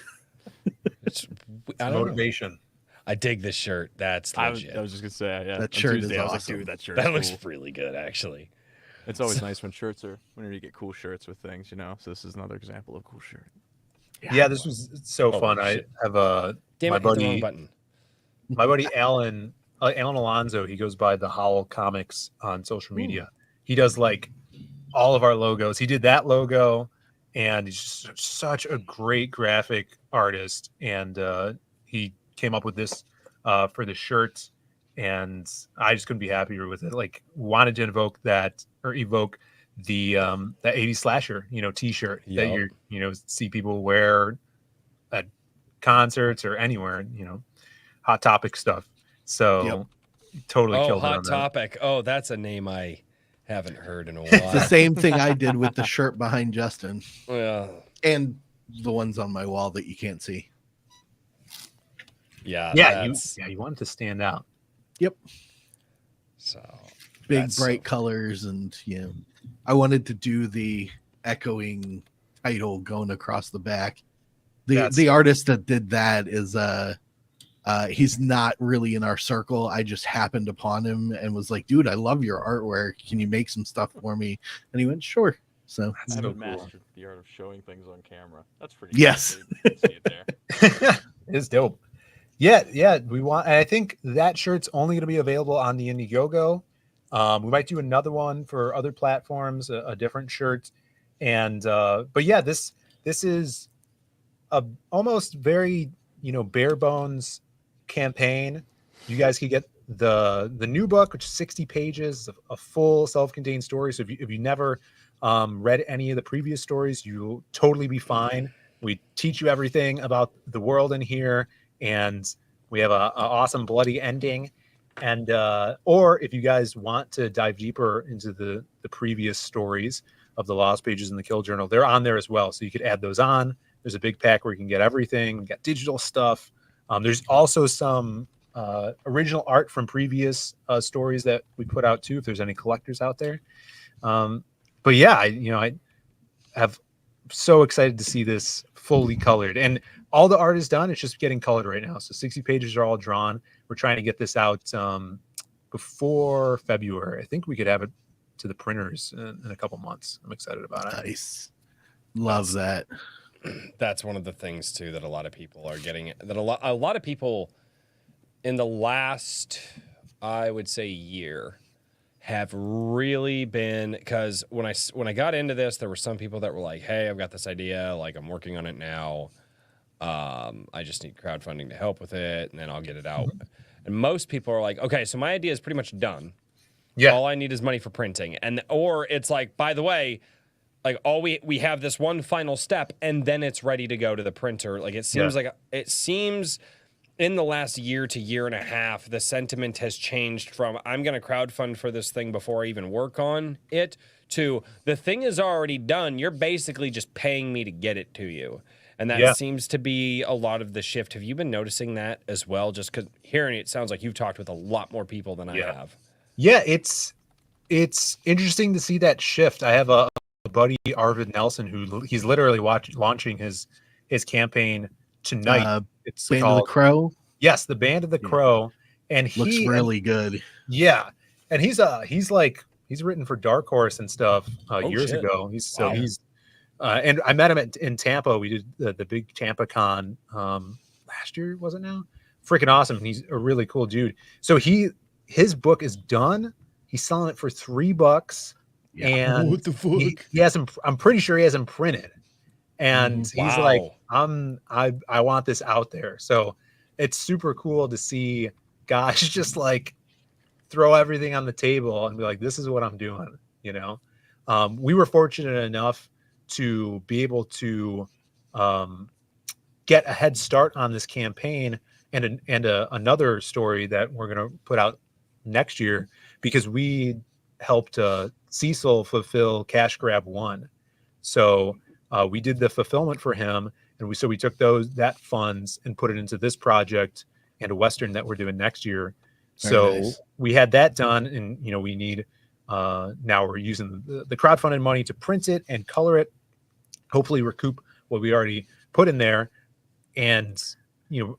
I don't Motivation. know. I dig this shirt. That's legit. I was just gonna say, yeah. That shirt Tuesday, is I was awesome. like, dude, that shirt. That is looks cool. really good, actually. It's always nice when whenever you get cool shirts with things, So this is another example of cool shirt. Yeah, this was so fun. Shit. I have Damn my it, hit the wrong buddy, button. my buddy Alan Alonzo. He goes by the Howl Comics on social media. He does like all of our logos. He did that logo, and he's just such a great graphic artist. And he came up with this for the shirt, and I just couldn't be happier with it. Like, wanted to evoke the that 80s slasher, t-shirt that you see people wear at concerts or anywhere, Hot Topic stuff. So totally killed it on Hot that. Topic. Oh, that's a name I haven't heard in a It's the while. same thing I did with the shirt behind Justin Yeah. and the ones on my wall that you can't see. Yeah. You want it to stand out. Yep. So Big that's bright colors, and I wanted to do the echoing title going across the back. The artist that did that is he's not really in our circle. I just happened upon him and was like, dude, I love your artwork. Can you make some stuff for me? And he went, sure. So I haven't mastered the art of showing things on camera. That's pretty Yes. cool. You can see it there. It's dope. Yeah. We want, and I think that shirt's only going to be available on the Indiegogo. We might do another one for other platforms, a different shirt. And but yeah, this is a almost very bare bones campaign. You guys can get the new book, which is 60 pages, a full self-contained story. So if you never read any of the previous stories, you'll totally be fine. We teach you everything about the world in here, and we have a awesome bloody ending. And or if you guys want to dive deeper into the previous stories, of the Lost Pages in the Kill Journal. They're on there as well, so you could add those on. There's a big pack where you can get everything. You got digital stuff. There's also some original art from previous stories that we put out too, if there's any collectors out there. But yeah, I have so excited to see this fully colored, and all the art is done. It's just getting colored right now. So 60 pages are all drawn. We're trying to get this out before February. I think we could have it to the printers in a couple months. I'm excited about it. Nice. Love that. That's one of the things too that a lot of people are getting. That a lot of people in the last, I would say, year have really been, because when I got into this, there were some people that were like, "Hey, I've got this idea. Like, I'm working on it now. I just need crowdfunding to help with it, and then I'll get it out." And most people are like, "Okay, so my idea is pretty much done. Yeah. All I need is money for printing." Or it's like, by the way, like we have this one final step, and then it's ready to go to the printer. Like it seems in the last year to year and a half, the sentiment has changed from I'm going to crowdfund for this thing before I even work on it to the thing is already done. You're basically just paying me to get it to you. And that seems to be a lot of the shift. Have you been noticing that as well? Just because hearing it sounds like you've talked with a lot more people than I have. Yeah, it's interesting to see that shift. I have a buddy, Arvid Nelson, who he's literally launching his campaign tonight. It's Band called of the Crow. Yes, the Band of the Crow, and he looks really good. Yeah, and he's written for Dark Horse and stuff years ago. And I met him in Tampa. We did the big Tampa Con last year, was it now? Freaking awesome. And he's a really cool dude. So his book is done. He's selling it for $3. Yeah. And what the fuck? He has him. I'm pretty sure he has him printed. And he's like, I want this out there. So it's super cool to see guys just like throw everything on the table and be like, this is what I'm doing. We were fortunate enough to be able to get a head start on this campaign and another story that we're going to put out next year, because we helped Cecil fulfill Cash Grab 1. So we did the fulfillment for him, and we took that funds and put it into this project and a Western that we're doing next year. Very nice. We had that done, and we need now we're using the crowdfunded money to print it and color it, hopefully recoup what we already put in there. And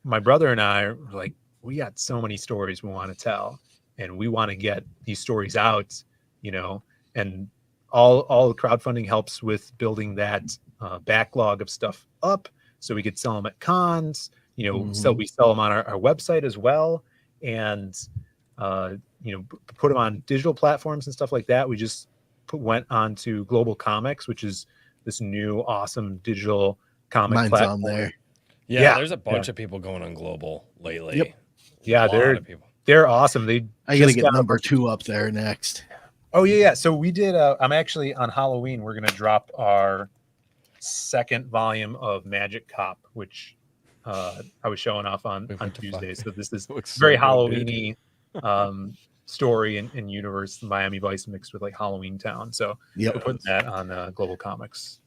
my brother and I are like, we got so many stories we want to tell, and we want to get these stories out, and all the crowdfunding helps with building that backlog of stuff up so we could sell them at cons, so we sell them on our website as well, and put them on digital platforms and stuff like that. We just went on to Global Comics, which is this new awesome digital comic platform. On there. Yeah, there's a bunch of people going on Global lately. Yep. Yeah, they're awesome. I gotta get number 2 up there next. Oh yeah. So we did. I'm actually on Halloween. We're gonna drop our second volume of Magic Cop, which I was showing off on Tuesday. So this is very Halloween-y story and universe, Miami Vice mixed with like Halloween Town. So we're putting that on Global Comics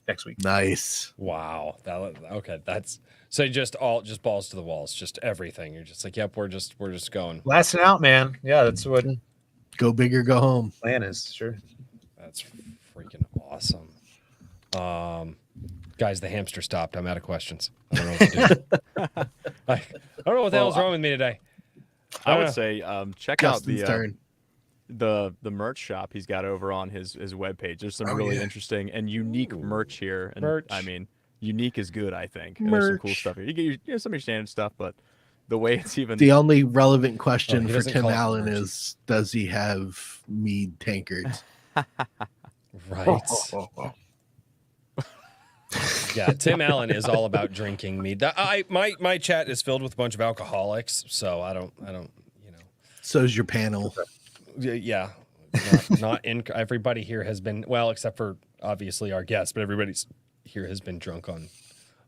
next week. Nice. Wow. That's so just balls to the walls, just everything. You're just like, yep, we're just going. Blasting out, man. Yeah, that's what. Go big or go home. Plan is sure. That's freaking awesome. Guys, the hamster stopped. I'm out of questions. I don't know what to do. I don't know what the hell's wrong with me today. I would say check Justin's out the merch shop he's got over on his webpage. There's some really interesting and unique merch here. And I mean, unique is good, I think. There's some cool stuff here. You get some of your standard stuff, but the way it's even the only relevant question for Tim Allen is, does he have mead tankards? Right. Yeah, Tim Allen is all about drinking mead. My chat is filled with a bunch of alcoholics, so I don't. So's your panel. Yeah, not in. Everybody here has been, well, except for obviously our guest, but everybody's here has been drunk on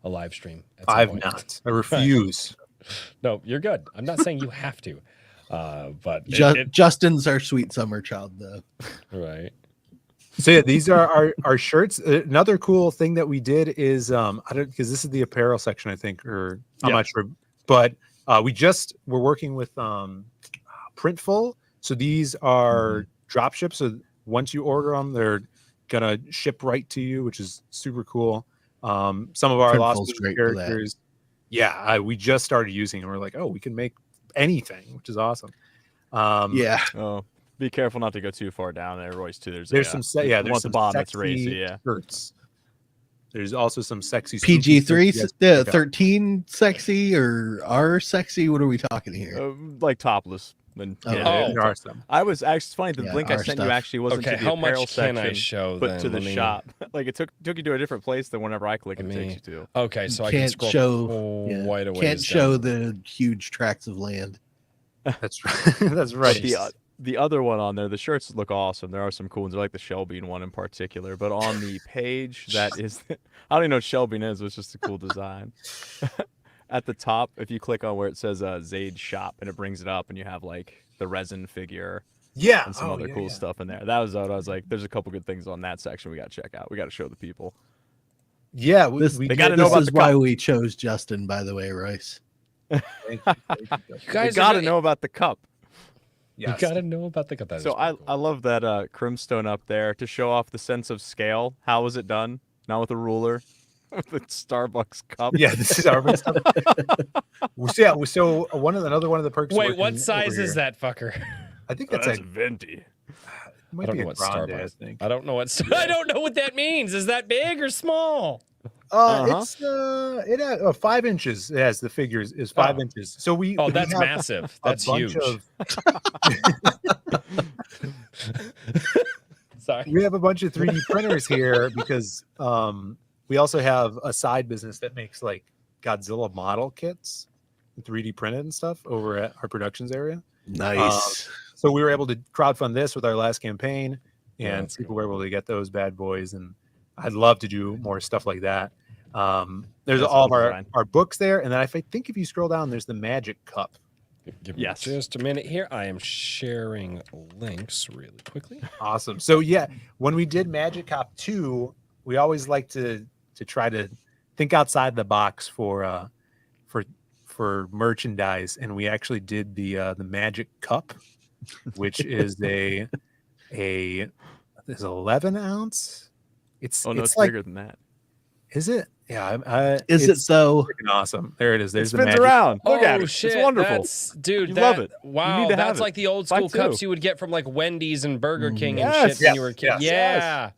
a live stream. I've not. I refuse. No, you're good. I'm not saying you have to, but Justin's our sweet summer child, though. Right. So yeah, these are our shirts. Another cool thing that we did is I don't because this is the apparel section, I think, or I'm not sure, but we're working with Printful. So these are drop ships. So once you order them, they're gonna ship right to you, which is super cool. Some of our Lost characters, we just started using them. We're like, oh, we can make anything, which is awesome. Oh, be careful not to go too far down there, Royce. Too. There's some there's some bottom that's sexy racy, shirts. There's also some sexy PG-3, 13 sexy or R sexy. What are we talking here? Like topless. And, there are some. I was actually it's funny. The link I sent you actually wasn't to the how apparel much can section, I show but then? to the shop. Like it took you to a different place than whenever I click it takes you to. Okay, so I Can't can show quite a ways can't show down. the huge tracts of land. That's right. That's right. The other one on there, the shirts look awesome. There are some cool ones. I like the Shelby one in particular. But on the page that is, I don't even know what Shelby is. It's just a cool design. At the top, if you click on where it says Zaid shop and it brings it up, and you have like the resin figure, and some other cool stuff in there. That was what I was like. There's a couple good things on that section we got to check out. We got to show the people. Yeah, they got to know this about is the why cup. we chose Justin, by the way, Royce. Thank you. You guys got to know about the cup. Yes. You got to know about the cup. So I love that crimstone up there to show off the sense of scale. How was it done? Not with a ruler, with a Starbucks cup. Yeah, the Starbucks cup. So another one of the perks. Wait, what size is that fucker? I think that's a venti. I don't know what Starbucks. I don't know what. I don't know what that means. Is that big or small? It's 5 inches. It has the figures is 5 inches. So that's massive. That's huge. Sorry. We have a bunch of 3D printers here because we also have a side business that makes like Godzilla model kits, 3D printed and stuff over at our productions area. Nice. So we were able to crowdfund this with our last campaign, and people were able to get those bad boys. And I'd love to do more stuff like that. There's all of our books there, and then I think if you scroll down, there's the Magic Cup. Give me just a minute here. I am sharing links really quickly. Awesome. So yeah, when we did Magic Cup 2, we always like to try to think outside the box for merchandise, and we actually did the Magic Cup, which is there's 11 ounce. It's it's like, bigger than that. Is it? Yeah. Is it though? Freaking awesome. There it is. There's it spins around. Look at it. Shit. It's wonderful. Dude, love it. Wow, that's like the old school cups you would get from like Wendy's and Burger King and shit when you were a kid. Yes.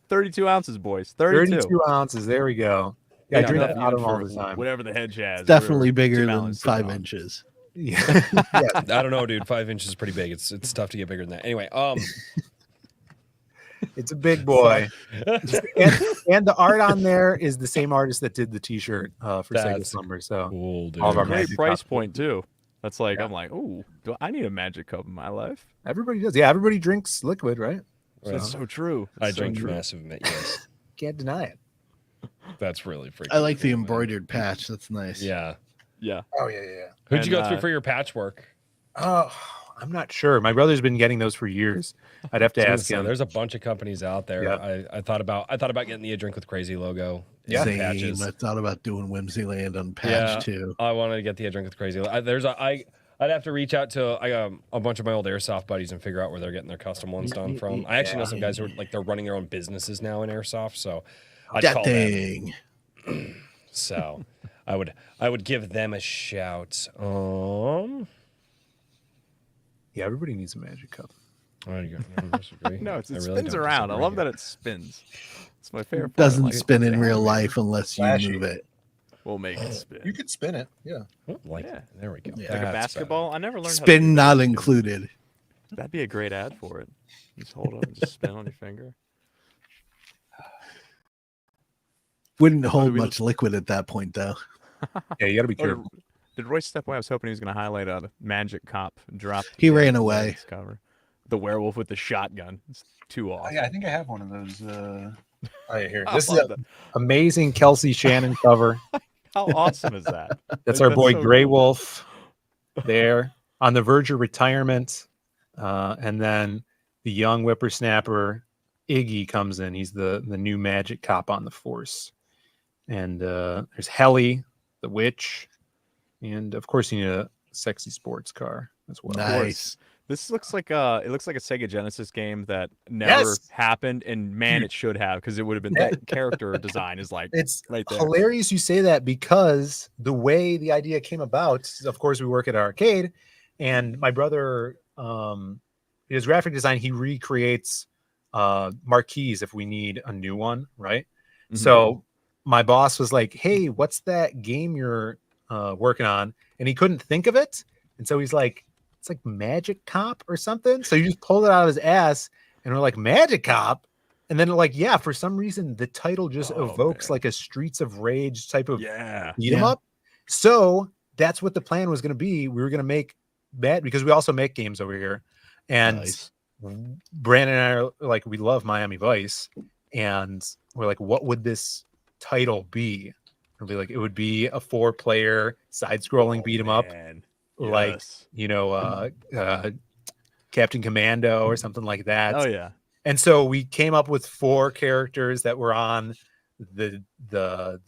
32 ounces, boys. 32 ounces. There we go. Yeah, I drink that out of all the time. Whatever the hedge has. It's definitely bigger than 5 inches. Yeah. I don't know, dude. 5 inches is pretty big. It's tough to get bigger than that. Anyway, it's a big boy. and the art on there is the same artist that did the t-shirt for Sega Slumber. So cool, dude. All of our great Magic price Cup. point too. That's like I'm like, oh, do I need a Magic Cup in my life? Everybody does. Yeah, everybody drinks liquid, right? That's so true. I drink massive. Yes, can't deny it. That's really freaking. I like the embroidered patch. That's nice. Yeah. Oh yeah. Who'd you go through for your patchwork? Oh, I'm not sure. My brother's been getting those for years. I'd have to ask him. There's a bunch of companies out there. Yeah. I thought about getting the A Drink with Crazy logo. Yeah, patches. I thought about doing Whimsyland on patch too. I wanted to get the A Drink with Crazy. I'd have to reach out to a bunch of my old airsoft buddies and figure out where they're getting their custom ones done from. I actually know some guys who are they're running their own businesses now in airsoft, so I'd call them. So I would give them a shout. Yeah, everybody needs a Magic Cup. No, it spins around. I love that it spins. It's my favorite. Doesn't spin in real life unless you move it. We'll make it spin. You could spin it. Yeah. There we go. Yeah. Like a basketball. I never learned. Spin not included. That'd be a great ad for it. You just hold it and just spin on your finger. Wouldn't hold much liquid at that point though. Yeah, you got to be careful. Did Royce step away? I was hoping he was going to highlight a Magic Cop drop. He ran away. Cover. The werewolf with the shotgun. It's too awesome. Yeah, I think I have one of those. Here. This is an amazing Kelsey Shannon cover. How awesome is that? That's our boy Grey Wolf there on the verge of retirement. And then the young whippersnapper Iggy comes in. He's the new magic cop on the force. And there's Helly, the witch, and of course you need a sexy sports car as well. Nice. This looks like a Sega Genesis game that never happened, and man, it should have, because it would have been that character design is like It's right there. hilarious you say that, because the way the idea came about, of course, we work at an arcade, and my brother, his graphic design, he recreates marquees if we need a new one, right? Mm-hmm. So my boss was like, "Hey, what's that game you're working on?" And he couldn't think of it, and so he's like, "It's like Magic Cop or something." So he just pulled it out of his ass, and we're like, "Magic Cop?" And then like, yeah, for some reason the title just evokes like a Streets of Rage type of beat 'em up. So that's what the plan was going to be. We were going to make that, because we also make games over here, and Brandon and I are like, we love Miami Vice, and we're like, what would this title be? It'll be like, it would be a 4-player side-scrolling beat 'em up, like Captain Commando or something like that. Oh yeah. And so we came up with 4 characters that were on the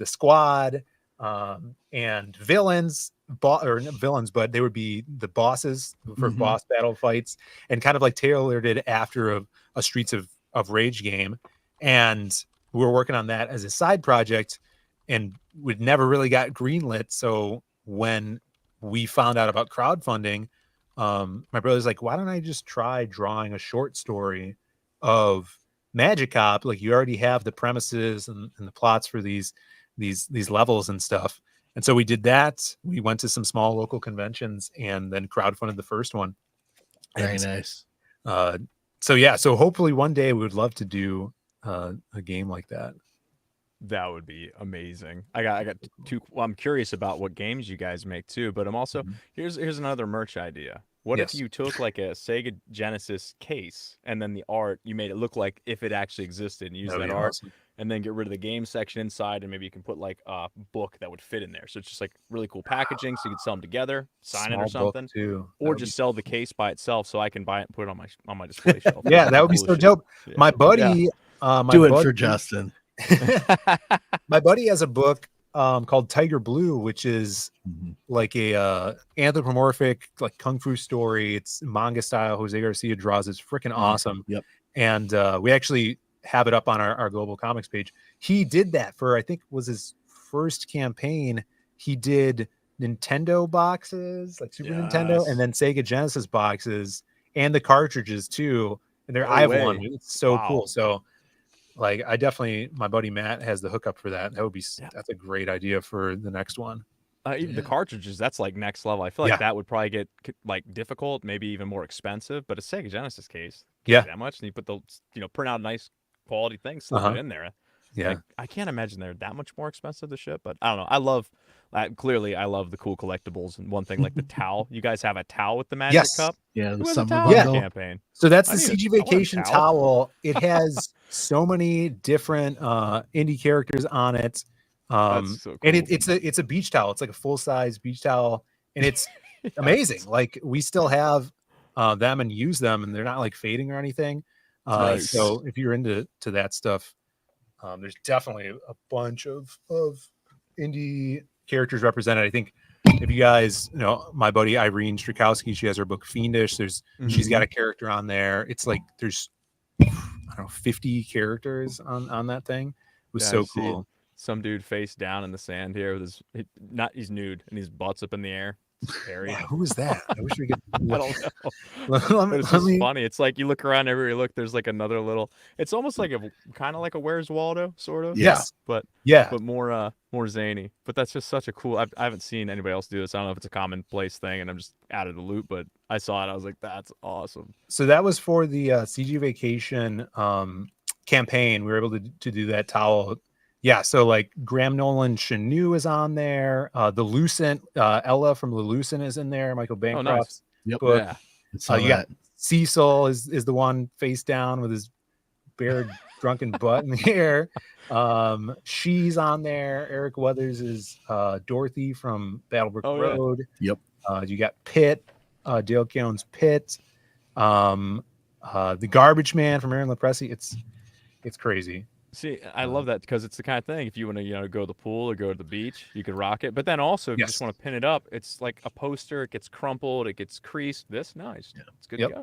squad, and villains, or not villains, but they would be the bosses for boss battle fights, and kind of like tailored it after a Streets of Rage game. And we were working on that as a side project, and we'd never really got greenlit. So when we found out about crowdfunding, my brother's like, "Why don't I just try drawing a short story of Magic Cop? Like, you already have the premises and the plots for these levels and stuff." And so we did that. We went to some small local conventions and then crowdfunded the first one. Very nice. So hopefully one day we would love to do a game like that. That would be amazing. I got two. Well, I'm curious about what games you guys make too, but I'm also here's another merch idea. What if you took like a Sega Genesis case, and then the art, you made it look like if it actually existed, and use that art, and then get rid of the game section inside, and maybe you can put like a book that would fit in there. So it's just like really cool packaging, so you could sell them together, sign it or something, or just sell the case by itself, so I can buy it and put it on my display shelf. Yeah, that would be so dope. Yeah. My buddy, do it for Justin. My buddy has a book called Tiger Blue, which is like a anthropomorphic like kung fu story. It's manga style. Jose Garcia draws. It's freaking awesome. Yep. And we actually have it up on our global comics page. He did that for, I think was his first campaign. He did Nintendo boxes, like Super Nintendo, and then Sega Genesis boxes, and the cartridges too. And I have one. It's so cool. So like, I definitely, my buddy Matt has the hookup for that. That would be, that's a great idea for the next one. Even the cartridges, that's like next level. I feel like that would probably get like difficult, maybe even more expensive. But a Sega Genesis case, that much, and you put the, print out a nice quality thing, slip it in there. Yeah, like, I can't imagine they're that much more expensive to ship. But I don't know. Clearly, I love the cool collectibles. And one thing like the towel. You guys have a towel with the Magic Cup. Yeah, the summer bundle campaign. So that's the CG Vacation towel. It has so many different indie characters on it. That's so cool. And it's a beach towel. It's like a full-size beach towel, and it's amazing. Like, we still have them and use them, and they're not like fading or anything. Nice. So if you're into that stuff, there's definitely a bunch of indie characters represented. I think if you guys my buddy Irene Strakowski, she has her book Fiendish. She's got a character on there. It's like there's 50 characters on that thing. It was so cool. Some dude face down in the sand here with he's nude and his butt's up in the air. Scary. Yeah, who is that? I wish we could. I don't know. But it's just funny. It's like you look around everywhere you look, there's like another little. It's almost like kind of like a Where's Waldo sort of. Yeah. But more zany. But that's just such a cool. I haven't seen anybody else do this. I don't know if it's a commonplace thing, and I'm just out of the loop. But I saw it. I was like, that's awesome. So that was for the CG Vacation campaign. We were able to do that towel. Yeah, so like Graham Nolan Chanu is on there. The Lucent, Ella from the Lucent is in there. Michael Bancroft's book. Yeah. You got Cecil is the one face down with his bare drunken butt in the air. She's on there. Eric Weathers is Dorothy from Battlebrook Road. Yep. You got Pitt, Dale Keown's Pitt. The Garbage Man from Aaron LaPresse. It's crazy. See, I love that because it's the kind of thing. If you want to, go to the pool or go to the beach, you could rock it. But then also, if you just want to pin it up, it's like a poster. It gets crumpled. It gets creased. It's good to go.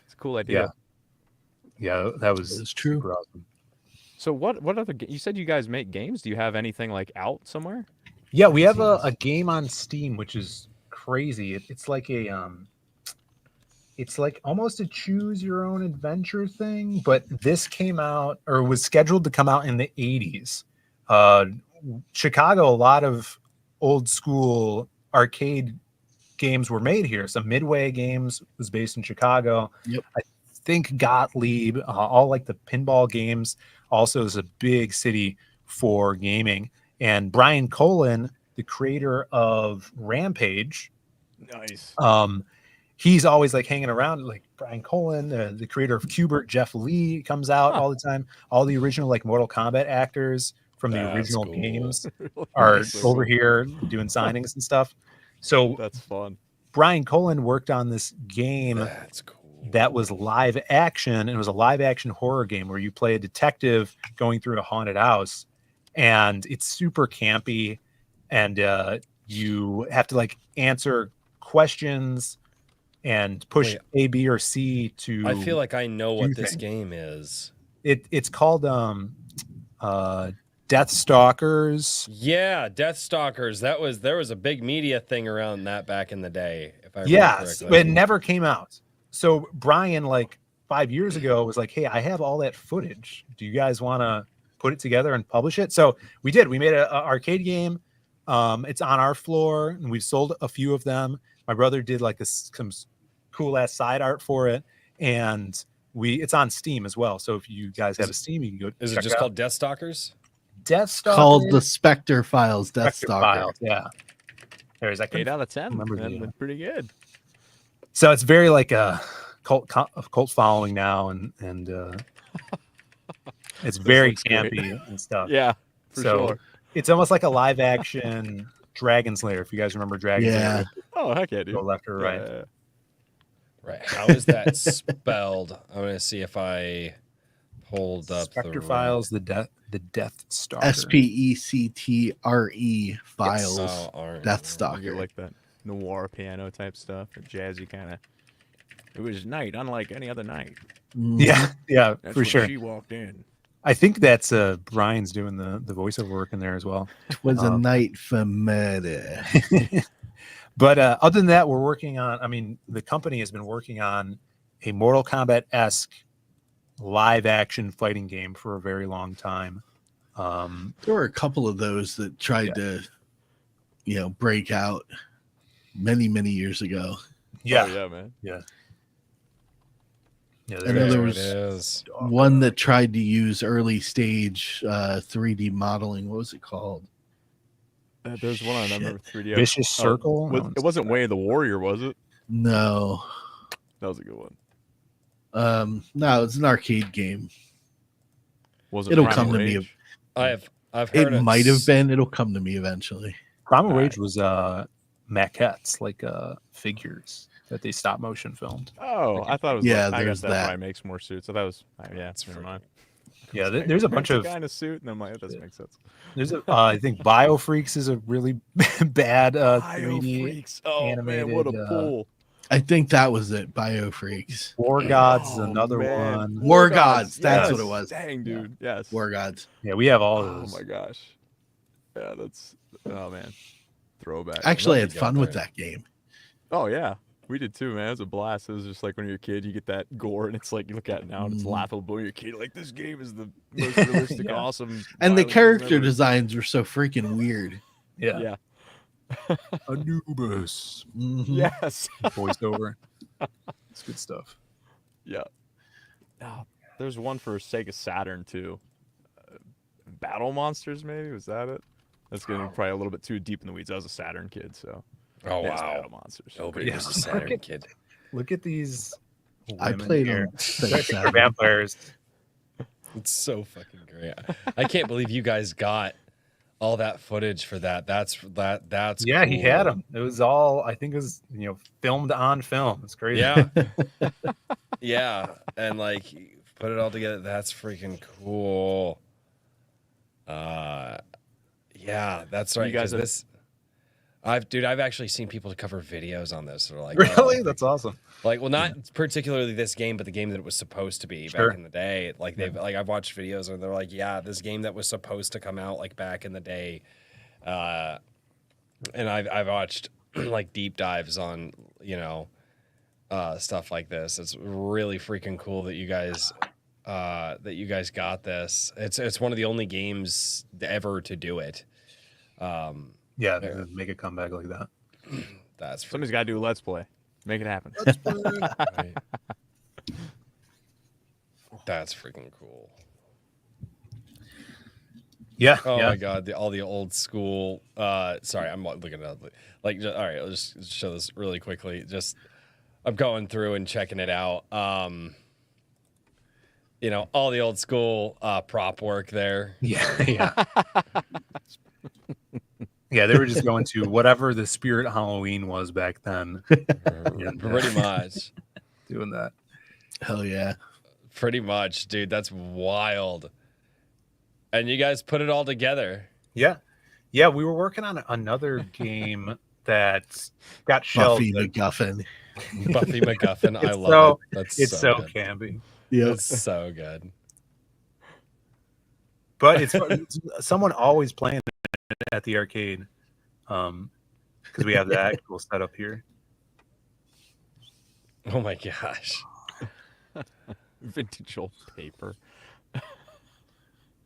It's a cool idea. Yeah, that was true. super awesome. So what other? You said you guys make games. Do you have anything like out somewhere? Yeah, we have a game on Steam, which is crazy. It's like it's like almost a choose your own adventure thing, but this came out or was scheduled to come out in the 80s. Chicago, a lot of old school arcade games were made here. Some Midway Games was based in Chicago. Yep. I think Gottlieb, all like the pinball games, also is a big city for gaming. And Brian Colin, the creator of Rampage, nice. He's always like hanging around, like Brian Colin, the creator of Qbert, Jeff Lee comes out all the time. All the original like Mortal Kombat actors from the original games are over here doing signings and stuff. So that's fun. Brian Colin worked on this game that was live action, and it was a live action horror game where you play a detective going through a haunted house, and it's super campy, and you have to like answer questions and push A, B, or C to. I feel like I know what this game is. It's called Death Stalkers. Yeah, Death Stalkers. There was a big media thing around that back in the day. If I remember correctly. It never came out. So Brian, like 5 years ago, was like, "Hey, I have all that footage. Do you guys want to put it together and publish it?" So we did. We made an arcade game. It's on our floor, and we've sold a few of them. My brother did like some cool ass side art for it, and it's on Steam as well. So if you guys have a Steam, you can go. Is it just called Death Stalkers? Death Stalkers called the Spectre Files. Death Stalker. Files, yeah. There's like 8 out of 10. That's pretty good. So it's very like a cult following now, and it's very campy and stuff. Yeah, for sure. It's almost like a live action Dragon's Lair. If you guys remember Dragon's Lair. Oh, heck yeah, dude. Go left or right. Yeah. Right. How is that spelled? I'm gonna see if I pulled up Spectre Files, the Death Stalker. SPECTRE Files. Oh, Death Stalker. You get like that noir piano type stuff, or jazzy kind of. It was night, unlike any other night. Yeah, That's for when sure. She walked in. I think that's Brian's doing the voiceover work in there as well. It was a night for murder. But other than that, we're working on. I mean, the company has been working on a Mortal Kombat-esque live action fighting game for a very long time. There were a couple of those that tried to, break out many years ago. Yeah, oh, yeah, man. Yeah. I know there was one that tried to use early stage 3D modeling. What was it called? There's one I remember 3D. Vicious Circle. It wasn't Way of the Warrior, was it? No. That was a good one. No, it's an arcade game. Was it? It'll Primal come to Rage? me. I've heard It might have been. It'll come to me eventually. Primal Rage was maquettes, like figures that they stop motion filmed. Oh, I thought it was. Yeah, I there's guess that that. probably makes more suits. So that was. Yeah, never mind. Yeah, there's a bunch of guy in a suit, and I'm like, that doesn't make sense. There's I think BioFreaks is a really bad 3D BioFreaks. Oh animated, man, what a pull! I think that was it. BioFreaks. War Gods is Oh, another man. one. War Gods. That's Yes. what it was. Dang, dude. Yes. War Gods. Yeah, we have all of Oh those. my gosh. Yeah, that's. Oh man. Throwback. Actually, I love had you fun got with there. that game. Oh yeah, we did too, man. It was a blast. It was just like when you're a kid, you get that gore, and it's like you look at it now, and it's laughable. You're a kid, like this game is the most realistic, awesome. And the violent character game ever. designs were so freaking weird. Yeah. Yeah. Anubis. Mhm. Yes. Voiceover. It's good stuff. Yeah. Oh, there's one for Sega Saturn too. Battle Monsters, maybe was that it? That's getting probably a little bit too deep in the weeds. I was a Saturn kid, so. Oh yeah, it's wow. Battle Monsters. Nobody was a Saturn kid. Look at these. I women played here. on Sega They're Saturn. vampires. It's so fucking great. I can't believe you guys got all that footage for that. That's Yeah, he had cool. them. It was all. I think it was filmed on film. It's crazy. Yeah. Yeah. And like Put it all together. That's freaking cool. Yeah, that's right. You guys Because I've actually seen people cover videos on this. They're like, Really? oh, That's awesome. like, well, not particularly this game, but the game that it was supposed to be Sure. back in the day. Like I've watched videos and they're like, yeah, this game that was supposed to come out like back in the day. And I've watched like deep dives on, stuff like this. It's really freaking cool that you guys got this. It's one of the only games ever to do it. Yeah, make a comeback like that. That's Somebody's got to do a Let's Play. Make it happen. right. That's freaking cool. Yeah. Oh yeah. my god, all the old school. Sorry, I'm looking at like. All right, I'll just show this really quickly. Just I'm going through and checking it out. All the old school prop work there. Yeah. Yeah. Yeah, they were just going to whatever the spirit Halloween was back then. Pretty much. Doing that. Hell yeah. Pretty much, dude. That's wild. And you guys put it all together. Yeah. Yeah, we were working on another game that got shelved. Buffy McGuffin. Buffy McGuffin. I It's love so- it. That's It's so so good. campy. Yeah. It's so good. But it's someone always playing it at the arcade. Because we have the actual setup here. Oh my gosh. Vintage old paper.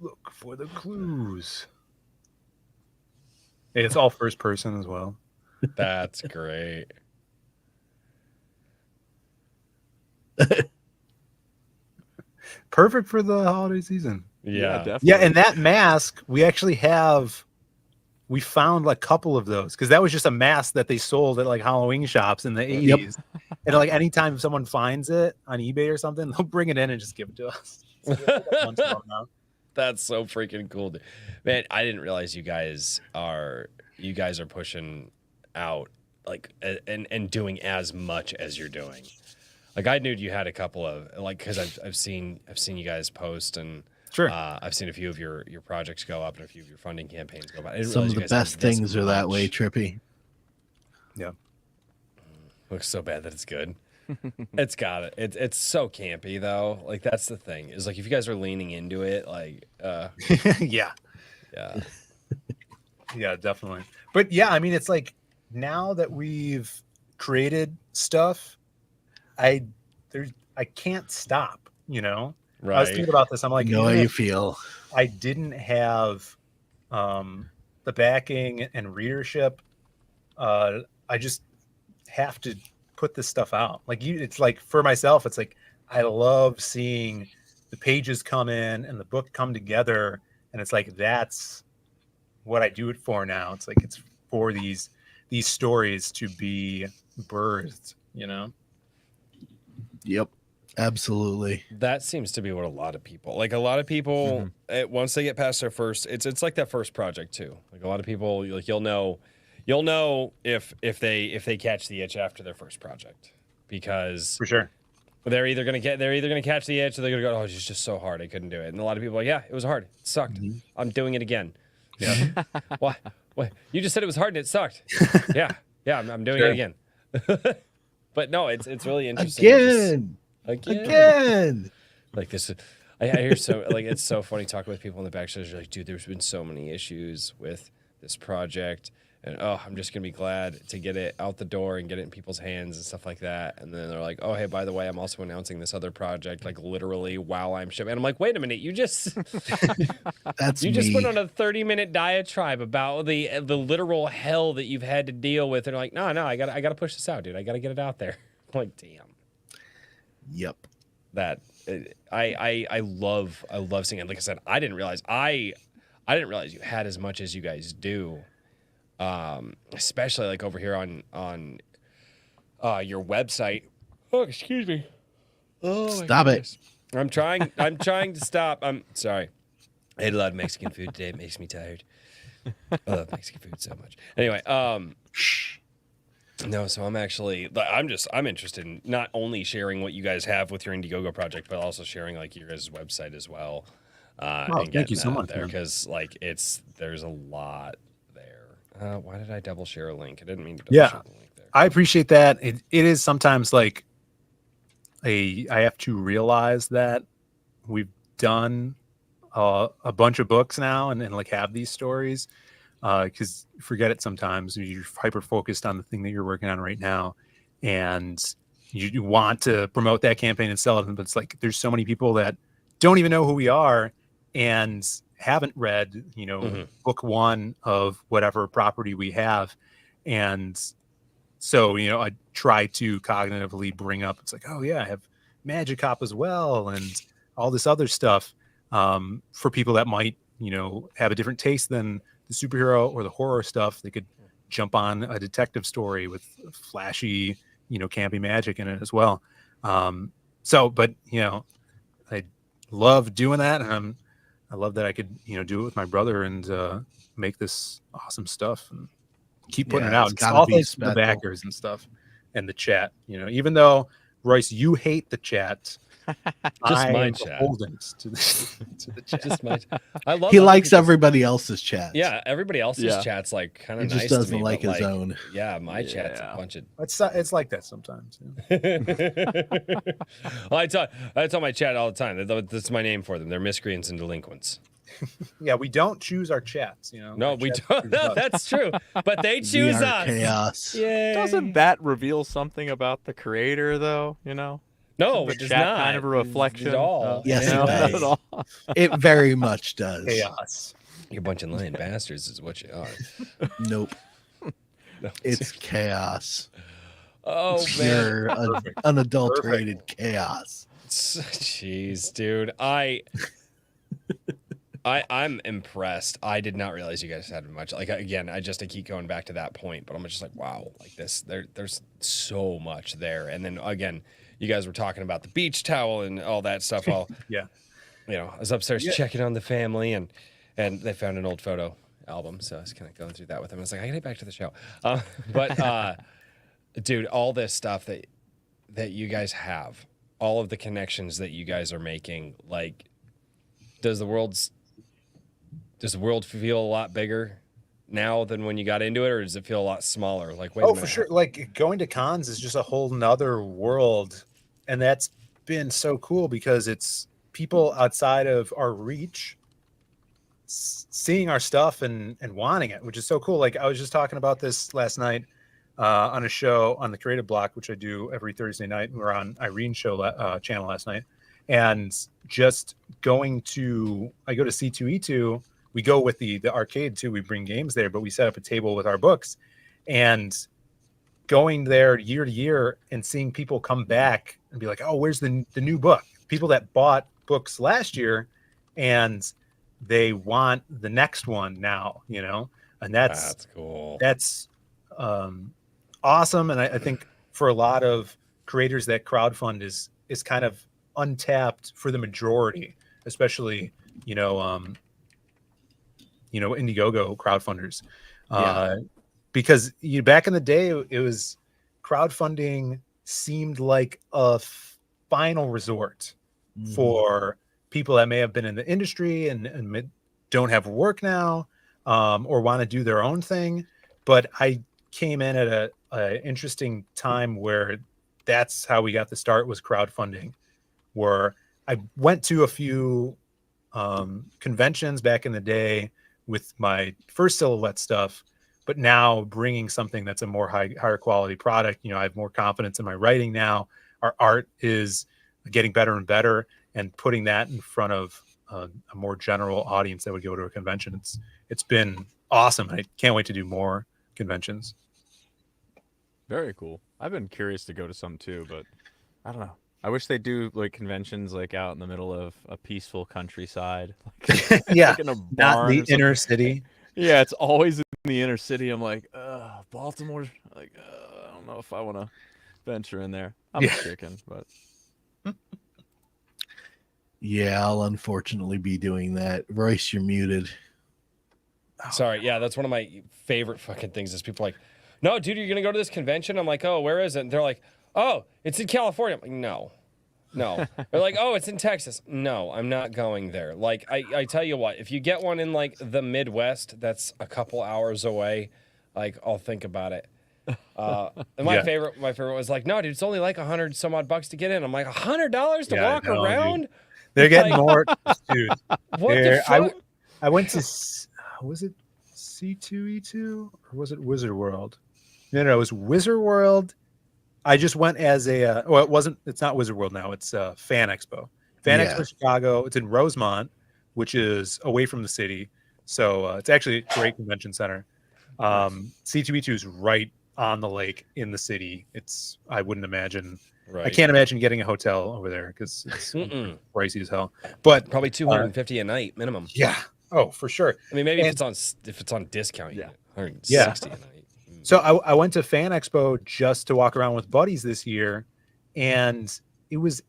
Look for the clues. It's all first person as well. That's great. Perfect for the holiday season. Yeah. definitely. Yeah, and that mask, we actually we found like a couple of those because that was just a mask that they sold at like Halloween shops in the 80s. And like anytime someone finds it on eBay or something, they'll bring it in and just give it to us. That's so freaking cool, dude. Man. I didn't realize you guys are pushing out like and doing as much as you're doing. Like I knew you had a couple of like because I've seen you guys post and Sure. I've seen a few of your projects go up and a few of your funding campaigns go up. Some of the best things are that way, Trippy. Yeah. Looks so bad that it's good. It's got it. It's so campy though. Like that's the thing is like if you guys are leaning into it, like Yeah. yeah. Yeah, definitely. But yeah, I mean, it's like now that we've created stuff, I can't stop, Right. I was thinking about this. I'm like, I know how you feel. I didn't have the backing and readership. I just have to put this stuff out. Like it's like for myself, it's like I love seeing the pages come in and the book come together, and it's like that's what I do it for now. It's like it's for these stories to be birthed, Yep. Absolutely. That seems to be what a lot of people once they get past their first it's like that first project too. Like a lot of people like you'll know if they catch the itch after their first project because For sure. they're either gonna catch the itch or they're gonna go, oh, it's just so hard, I couldn't do it. And a lot of people are like, yeah, it was hard, it sucked. I'm doing it again. Yeah. What you just said it was hard and it sucked. yeah I'm doing it again. But no, it's really interesting. Again. Like this, I hear so like it's so funny talking with people in the backstage. They're like, dude, there's been so many issues with this project, and I'm just gonna be glad to get it out the door and get it in people's hands and stuff like that. And then they're like, oh, hey, by the way, I'm also announcing this other project, like literally while I'm shipping. And I'm like, wait a minute, you just just went on a 30-minute diatribe about the literal hell that you've had to deal with, and they're like, no, I gotta push this out, dude. I gotta get it out there. I'm like, damn. Yep. That I love seeing it. Like I said, I didn't realize you had as much as you guys do, especially like over here on your website. Oh, excuse me. Oh, Stop it. I'm trying to stop. I'm sorry. I ate a lot of Mexican food today. It makes me tired. I love Mexican food so much. Anyway, No, so I'm interested in not only sharing what you guys have with your Indiegogo project, but also sharing like your guys' website as well. And thank you getting so that out much, there man. because like there's a lot there. Why did I double share a link? I didn't mean to double Yeah, share the link there. I appreciate that. It is sometimes like I have to realize that we've done a bunch of books now and like have these stories because forget it sometimes you're hyper focused on the thing that you're working on right now and you want to promote that campaign and sell it, but it's like there's so many people that don't even know who we are and haven't read book one of whatever property we have. And so I try to cognitively bring up, it's like, oh yeah, I have Magic Hop as well and all this other stuff for people that might have a different taste than the superhero or the horror stuff. They could jump on a detective story with flashy campy magic in it as well. But I love doing that, and I love that I could do it with my brother and make this awesome stuff and keep putting it out. It's It's gotta all be thanks to the special. backers and stuff and the chat. Even though Royce, you hate the chat, Just I my am chat. beholden to the chat. Just my. I love. He other likes people's- everybody else's chats. Yeah, everybody else's Yeah. chat's like kind He of just nice to doesn't me, like but, his own. Yeah, my chat's a Yeah. bunch of. It's like that sometimes. Well, I tell my chat all the time. That's my name for them. They're miscreants and delinquents. Yeah, we don't choose our chats. No, Our we chats don't. choose No, us. that's true. But they We choose are us. chaos. Yay. Doesn't that reveal something about the creator, though? No, the it does chat not. kind of a reflection At all. of- Yes, No, it not does. at all. It very much does. Chaos. You're a bunch of lying bastards, is what you are. Nope. No. It's chaos. Oh man. You're Perfect. unadulterated chaos. Jeez, dude. I'm impressed. I did not realize you guys had much. Like again, I keep going back to that point, but I'm just like, wow, like this. There's so much there. And then again, you guys were talking about the beach towel and all that stuff. All Yeah. I was upstairs checking on the family, and they found an old photo album, so I was kind of going through that with them. I was like, I gotta get back to the show. Dude, all this stuff that you guys have, all of the connections that you guys are making, like, does the world feel a lot bigger now than when you got into it, or does it feel a lot smaller? Like, wait a minute. For sure. Like going to cons is just a whole nother world, and that's been so cool because it's people outside of our reach seeing our stuff and wanting it, which is so cool. Like I was just talking about this last night on a show on the Creative Block, which I do every Thursday night. We were on Irene's show channel last night, and just I go to C2E2. We go with the arcade too. We bring games there, but we set up a table with our books, and going there year to year and seeing people come back and be like, "Oh, where's the new book?" People that bought books last year, and they want the next one now, and that's cool. That's awesome. And I think for a lot of creators that crowdfund is kind of untapped for the majority, especially, Indiegogo crowdfunders. Because back in the day, it was crowdfunding seemed like a final resort for people that may have been in the industry and don't have work now, or want to do their own thing. But I came in at a interesting time where that's how we got the start, was crowdfunding, where I went to a few conventions back in the day with my first silhouette stuff, but now bringing something that's a more higher quality product. I have more confidence in my writing now. Our art is getting better and better, and putting that in front of a more general audience that would go to a convention. It's been awesome. I can't wait to do more conventions. Very cool. I've been curious to go to some too, but I don't know. I wish they do like conventions like out in the middle of a peaceful countryside. Yeah, like in a not barn the or something. inner city. Yeah, it's always in the inner city. I'm like, Baltimore. Like, I don't know if I want to venture in there. I'm a chicken, but Yeah, I'll unfortunately be doing that. Royce, you're muted. Sorry, yeah, that's one of my favorite fucking things is people like, no, dude, you're gonna go to this convention. I'm like, oh, where is it? And they're like, oh, it's in California. I'm like, no. They're like, oh, it's in Texas. No, I'm not going there. Like, I tell you what, if you get one in like the Midwest, that's a couple hours away. Like, I'll think about it. And my favorite was like, no, dude, it's only like $100 some odd bucks to get in. I'm like, $100 to walk around? Dude. They're getting more, dude. What the fuck? I went to, was it C2E2 or was it Wizard World? No, it was Wizard World. I just went as a, well, it's not Wizard World now. It's Fan Expo. Fan Expo Chicago. It's in Rosemont, which is away from the city. So it's actually a great convention center. C2E2 is right on the lake in the city. I wouldn't imagine. Right. I can't imagine getting a hotel over there because it's pricey as hell. But probably $250 a night minimum. Yeah. Oh, for sure. I mean, maybe if it's on discount, $160 a night. So I went to Fan Expo just to walk around with buddies this year, and it was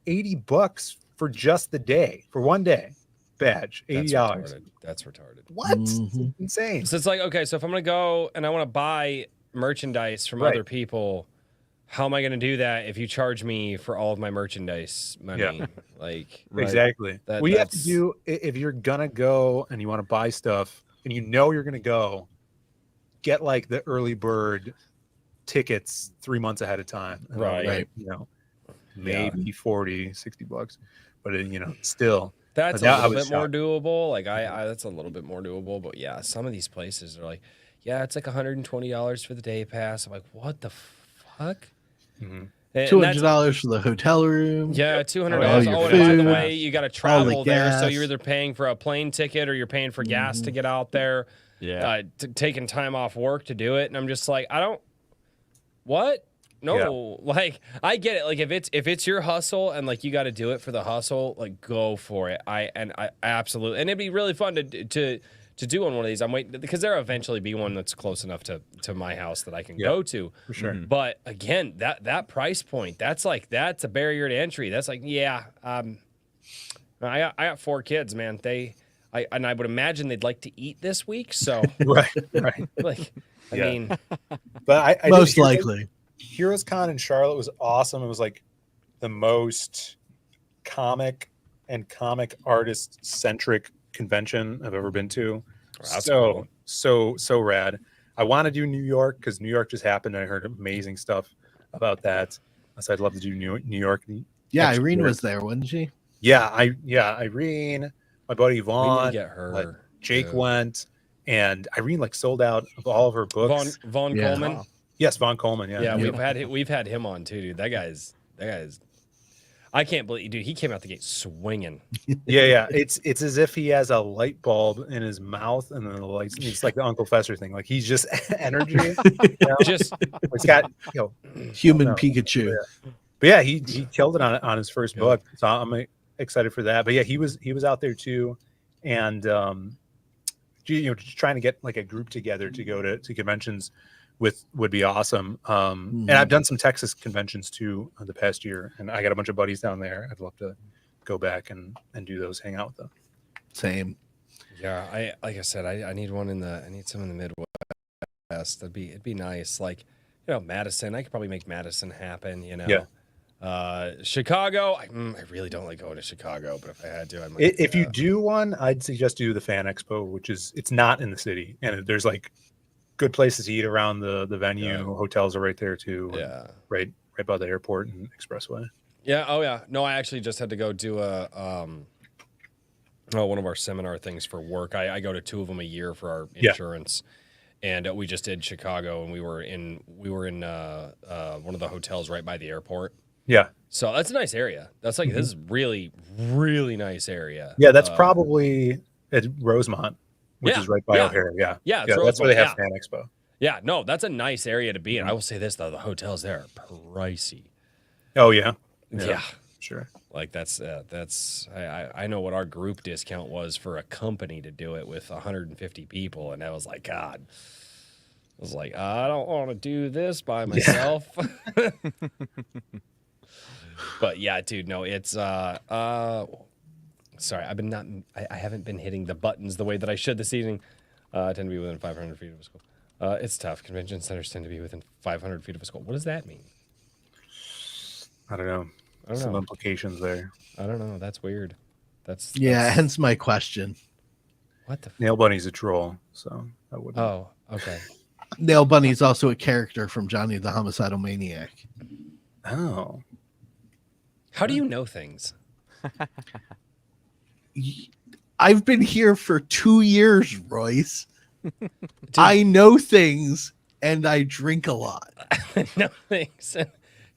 $80 for just the day, for one day. Badge, $80. That's retarded. What? Insane. So it's like, okay, so if I'm gonna go and I want to buy merchandise from other people, how am I gonna do that if you charge me for all of my merchandise money? Yeah. Like exactly. What you have to do if you're gonna go and you want to buy stuff and you know you're gonna go, get like the early bird tickets 3 months ahead of time. Right. You know, maybe $40-$60, but still. That's a little bit more doable. Like that's a little bit more doable. But yeah, some of these places are like, yeah, it's like $120 for the day pass. I'm like, what the fuck? $200 for the hotel room. Yeah, $200. Oh, and by the way, you got to travel there, so you're either paying for a plane ticket or you're paying for gas to get out there. Yeah, taking time off work to do it, and I'm just like, what? No, like I get it. Like if it's your hustle and like you got to do it for the hustle, like go for it. I absolutely, and it'd be really fun to do on one of these. I'm waiting because there'll eventually be one that's close enough to my house that I can go to. For sure. But again, that price point, that's a barrier to entry. That's like, I got 4 kids, man. I would imagine they'd like to eat this week. So right. Like, I mean, but I most likely. Heroes Con in Charlotte was awesome. It was like the most comic and comic artist centric convention I've ever been to. Cool. So rad. I want to do New York because New York just happened. I heard amazing stuff about that. So I'd love to do New York. Yeah, Irene was there, wasn't she? Yeah, Irene, my buddy Vaughn, get her. Jake went, and Irene like sold out of all of her books. Vaughn Coleman. Yes, Vaughn Coleman. Yeah, we've had him on too, dude. That guy's. I can't believe, dude. He came out the gate swinging. Yeah. It's as if he has a light bulb in his mouth, and then the lights. It's like the Uncle Fester thing. Like he's just energy. Just it's got human Pikachu. But yeah, he killed it on his first book. So I'm excited for that. But yeah, he was out there too, and just trying to get like a group together to go to conventions would be awesome. And I've done some Texas conventions too the past year, and I got a bunch of buddies down there. I'd love to go back and do those, hang out with them. Same. Yeah, like I said, I need one I need some in the Midwest. It'd be nice. Like, Madison. I could probably make Madison happen. Chicago. I really don't like going to Chicago, but if I had to, I might. If you do one, I'd suggest do the Fan Expo, which it's not in the city, and there's like good places to eat around the venue. Yeah. Hotels are right there too. Yeah, right by the airport and expressway. Yeah. Oh yeah. No, I actually just had to go do one of our seminar things for work. I go to 2 of them a year for our insurance, and we just did Chicago, and we were in one of the hotels right by the airport. Yeah. So that's a nice area. That's like this is really, really nice area. Yeah, that's probably at Rosemont, which is right by O'Hare. Yeah. Yeah, that's where they have Fan Expo. Yeah, no, that's a nice area to be in. I will say this though, the hotels there are pricey. Oh yeah. Yeah. Sure. Like that's I know what our group discount was for a company to do it with 150 people, and I was like, God. I was like, I don't want to do this by myself. Yeah. But yeah, dude, no, it's sorry, I haven't been hitting the buttons the way that I should this evening. I tend to be within 500 feet of a school. It's tough. Convention centers tend to be within 500 feet of a school. What does that mean? I don't know. Some implications there. I don't know. That's weird. That's hence my question. What the? Nail Bunny's a troll, so I wouldn't. Oh, okay. Nail Bunny is also a character from Johnny the Homicidal Maniac. Oh. How do you know things? I've been here for 2 years, Royce. I know things and I drink a lot. No things.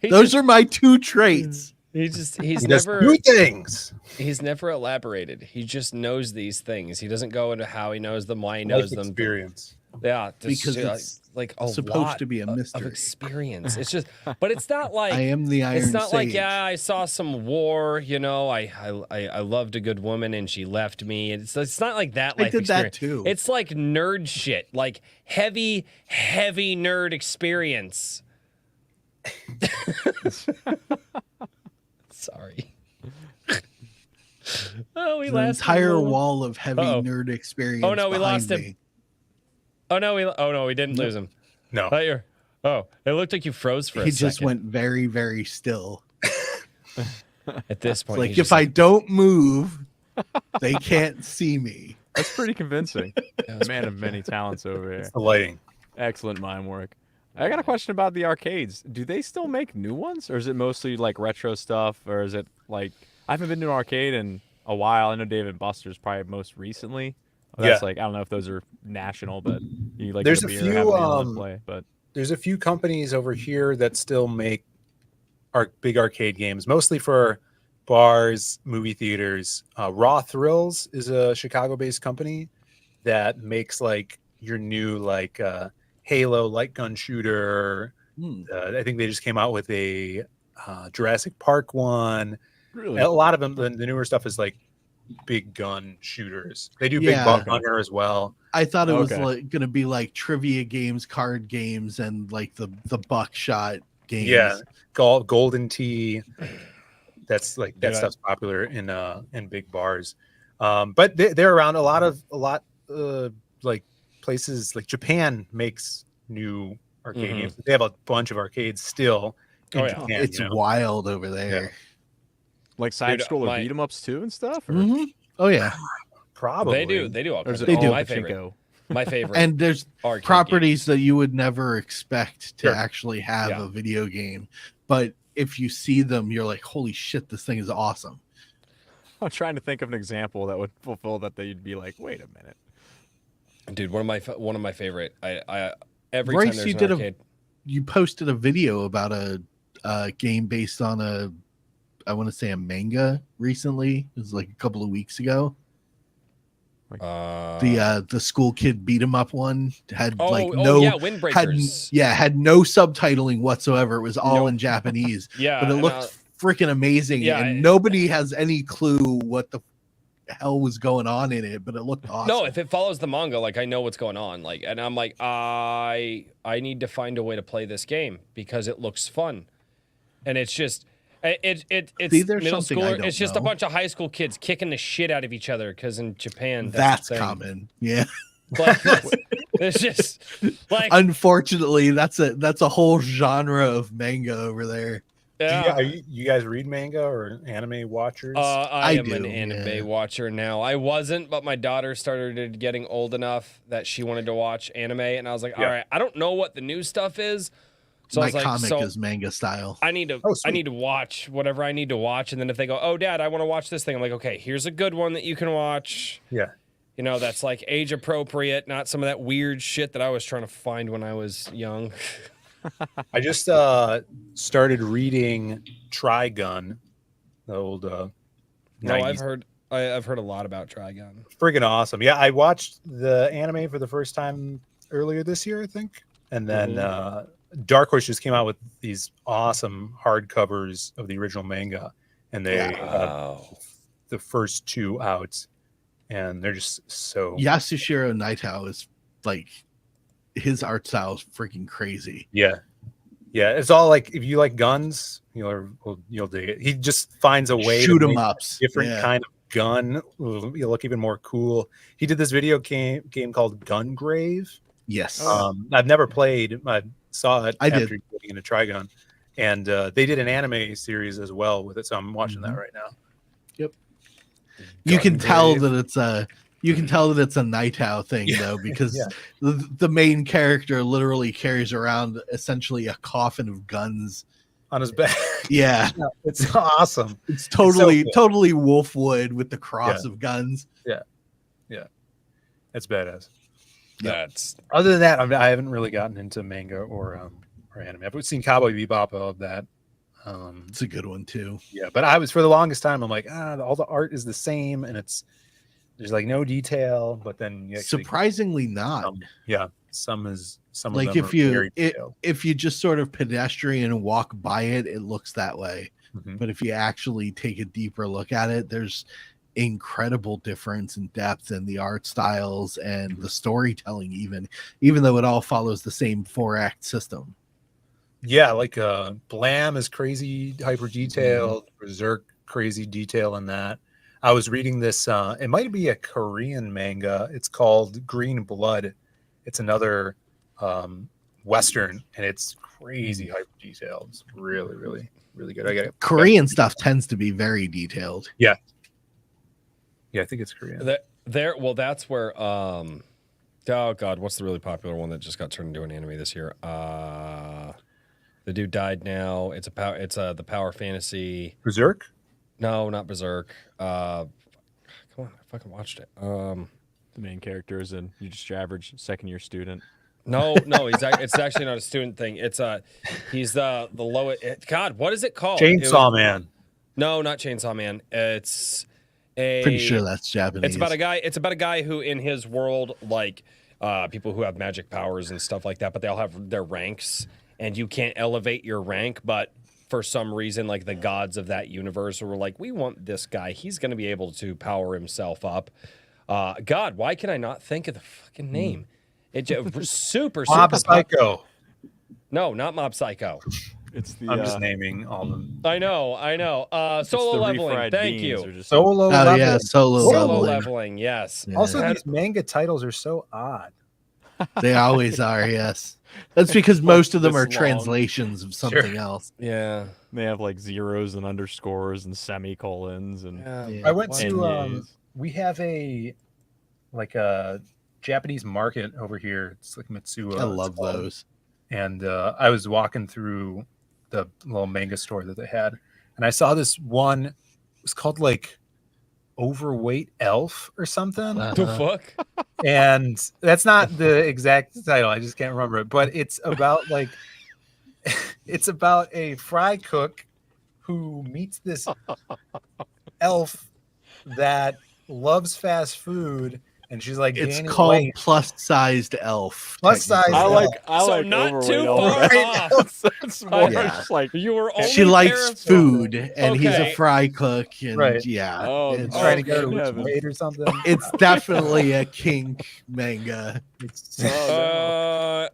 Those are my 2 traits. He's He never does 2 things. He's never elaborated. He just knows these things. He doesn't go into how he knows them, why he knows them. Experience. Yeah, Because it's like a supposed lot to be a of mystery. experience. It's just, but it's not like I am the Iron It's not like Sage. I saw some war. I loved a good woman and she left me. It's not like that. I Life did that experience. too. It's like nerd shit, like heavy nerd experience. Sorry. Oh, we An lost entire wall of heavy Uh-oh. nerd experience. Oh no, we lost him. me. Oh no, we didn't lose him. No. It looked like you froze for a He second. just went very, very still. At this point, Like, he if I don't move, they can't see me. That's pretty convincing. Man of many talents over here. It's the lighting. Excellent mime work. I got a question about the arcades. Do they still make new ones, or is it mostly like retro stuff, or is it like I haven't been to an arcade in a while. I know Dave and Buster's probably most recently. That's like I don't know if those are national, but you like there's get a beer, few have a meal, and play. But there's a few companies over here that still make big arcade games, mostly for bars, movie theaters. Raw Thrills is a Chicago-based company that makes like your new like Halo light gun shooter. I think they just came out with a Jurassic Park one. Really? A lot of them, the newer stuff is like big gun shooters. They do Big Buck Hunter as well. I thought it was like going to be like trivia games, card games, and like the buckshot games. Yeah, Golden Tee. That's like that stuff's popular in big bars. But they're around a lot like places like Japan makes new arcade games. They have a bunch of arcades still in Japan. It's wild over there. Yeah. Like side scroller beat 'em ups too and stuff. Or? Oh yeah, probably they do all kinds of They do. My favorite. And there's properties that you would never expect to actually have a video game, but if you see them, you're like, holy shit, this thing is awesome. I'm trying to think of an example that would fulfill that you'd be like, wait a minute, dude. One of my favorite. I every Royce, time there's you an arcade. You posted a video about a game based on I want to say a manga recently. It was like a couple of weeks ago. The school kid beat 'em up one had Windbreakers. Had no subtitling whatsoever. It was all in Japanese. But it looked freaking amazing, and nobody has any clue what the hell was going on in it, but it looked awesome. No, if it follows the manga, like I know what's going on. Like, and I'm like, I need to find a way to play this game because it looks fun, and it's just. It's middle schooler. It's just a bunch of high school kids kicking the shit out of each other because in Japan that's common. Yeah, but it's just like unfortunately that's a whole genre of manga over there. Yeah, you guys read manga or anime watchers? I am an anime watcher now. I wasn't, but my daughter started getting old enough that she wanted to watch anime, and I was like, all right, I don't know what the new stuff is. So my comic is manga style. I need to watch whatever I need to watch, and then if they go, "Oh, Dad, I want to watch this thing," I'm like, "Okay, here's a good one that you can watch." Yeah, that's like age appropriate, not some of that weird shit that I was trying to find when I was young. I just started reading Trigun, the old. No, I've heard a lot about Trigun. Friggin' awesome! Yeah, I watched the anime for the first time earlier this year, I think, and then. Dark Horse just came out with these awesome hardcovers of the original manga, and they the first 2 out, and they're just so. Yasushiro Naito is like his art style is freaking crazy. Yeah, it's all like if you like guns, you'll dig it. He just finds a way shoot to 'em make ups, different kind of gun. You'll look even more cool. He did this video game called Gungrave. Yes. I've never played. I saw it I after did. getting into Trigon, and they did an anime series as well with it. So I'm watching that right now. Yep. You can tell that it's a night owl thing Yeah. though, because Yeah. the main character literally carries around essentially a coffin of guns On his back. Yeah, it's awesome. It's totally cool. totally Wolfwood with the cross of guns. Yeah, it's badass. That's Other than that, I haven't really gotten into manga or anime. I've seen Cowboy Bebop of that. It's a good one too. Yeah, but I was for the longest time. I'm like, all the art is the same, and there's like no detail. But then you actually, surprisingly not. Some like of them if you just sort of pedestrian walk by it, it looks that way. Mhm. But if you actually take a deeper look at it, there's incredible difference in depth in the art styles and the storytelling, even though it all follows the same 4-act system. Yeah, like Blam is crazy hyper detailed, Berserk crazy detail in that. I was reading this, it might be a Korean manga. It's called Green Blood. It's another Western, and it's crazy hyper detailed. It's really, really, really good. Korean stuff tends to be very detailed. Yeah, I think it's Korean. Well, that's where oh god, what's the really popular one that just got turned into an anime this year? The dude died now. It's the power fantasy. Berserk? No, not Berserk. Come on, I fucking watched it. The main character is you just your average second-year student. No, it's actually not a student thing. It's he's the lowest. God, what is it called? Chainsaw Man. No, not Chainsaw Man. It's pretty sure that's Japanese. It's about a guy who, in his world, like people who have magic powers and stuff like that, but they all have their ranks, and you can't elevate your rank. But for some reason, like the gods of that universe were like, we want this guy. He's going to be able to power himself up. God, why can I not think of the fucking name? It's super Mob Psycho. No, not Mob Psycho. It's the. I'm just naming all of them. I know. Solo leveling. Thank you. Solo. Yeah, solo leveling. Yes. Yeah. Also, these manga titles are so odd. They always are. Yes, that's because most of them are translations of something else. Yeah, they have like zeros and underscores and semicolons and. I went to. We have a Japanese market over here. It's like Mitsuo. I love those. And I was walking through the little manga store that they had, and I saw this one. It was called like Overweight Elf or something. The fuck? And that's not the exact title. I just can't remember it. But it's about it's about a fry cook who meets this elf that loves fast food, and she's like, it's called plus-sized elf. Plus-sized. I like not too far off. That's more just like you were. She likes food, and he's a fry cook, and it's trying to get her weight or something. It's definitely a kink manga.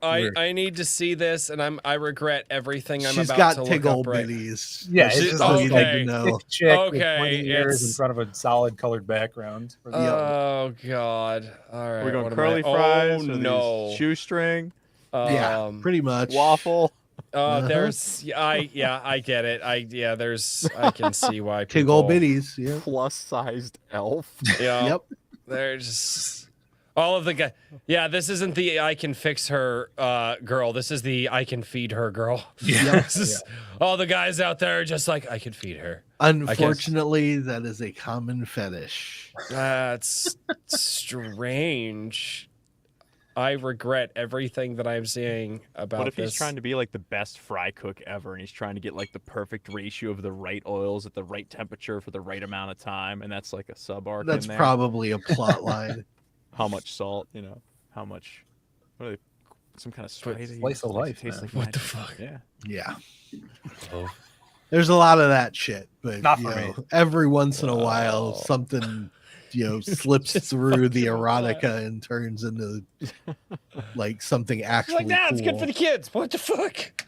I need to see this, and I regret everything I'm She's about got to look up. Right. Bitties. Yeah, it's just all like you need to know. Chick with 20 years in front of a solid colored background. Oh god! All right, we're going curly fries. Oh no, shoestring. Yeah, pretty much waffle. There's I get it. I can see why people... Tiggle bitties. Yeah, plus-sized elf. Yeah. Yep. There's all of the guys. Yeah, this isn't the I can fix her girl. This is the I can feed her girl. Yeah. All the guys out there are just like, I can feed her. Unfortunately, that is a common fetish. That's strange. I regret everything that I'm saying about What if this. he's trying to be like the best fry cook ever, and he's trying to get like the perfect ratio of the right oils at the right temperature for the right amount of time, and that's like a sub arc. That's in there. probably a plot line. How much salt? How much? What are they, some kind of slice of life. Tastes like what magic. the fuck? Yeah. There's a lot of that shit, but Not for me. every once in a while, something slips through the erotica and turns into like something actually Like, it's good cool. for the kids. What the fuck?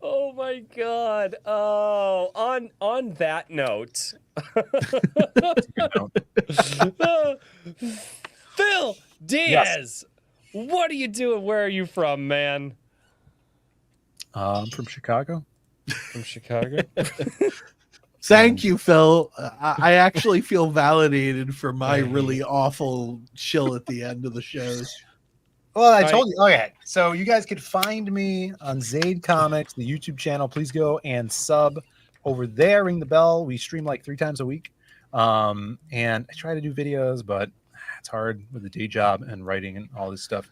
Oh my god. Oh, on that note. Phill, Diaz, what are you doing? Where are you from, man? I'm from Chicago. From Chicago? Thank you, Phil. I actually feel validated for my really awful chill at the end of the shows. Well, I told you. Okay, so you guys could find me on Zaid Comics, the YouTube channel. Please go and sub over there. Ring the bell. We stream like 3 times a week, and I try to do videos, but it's hard with the day job and writing and all this stuff.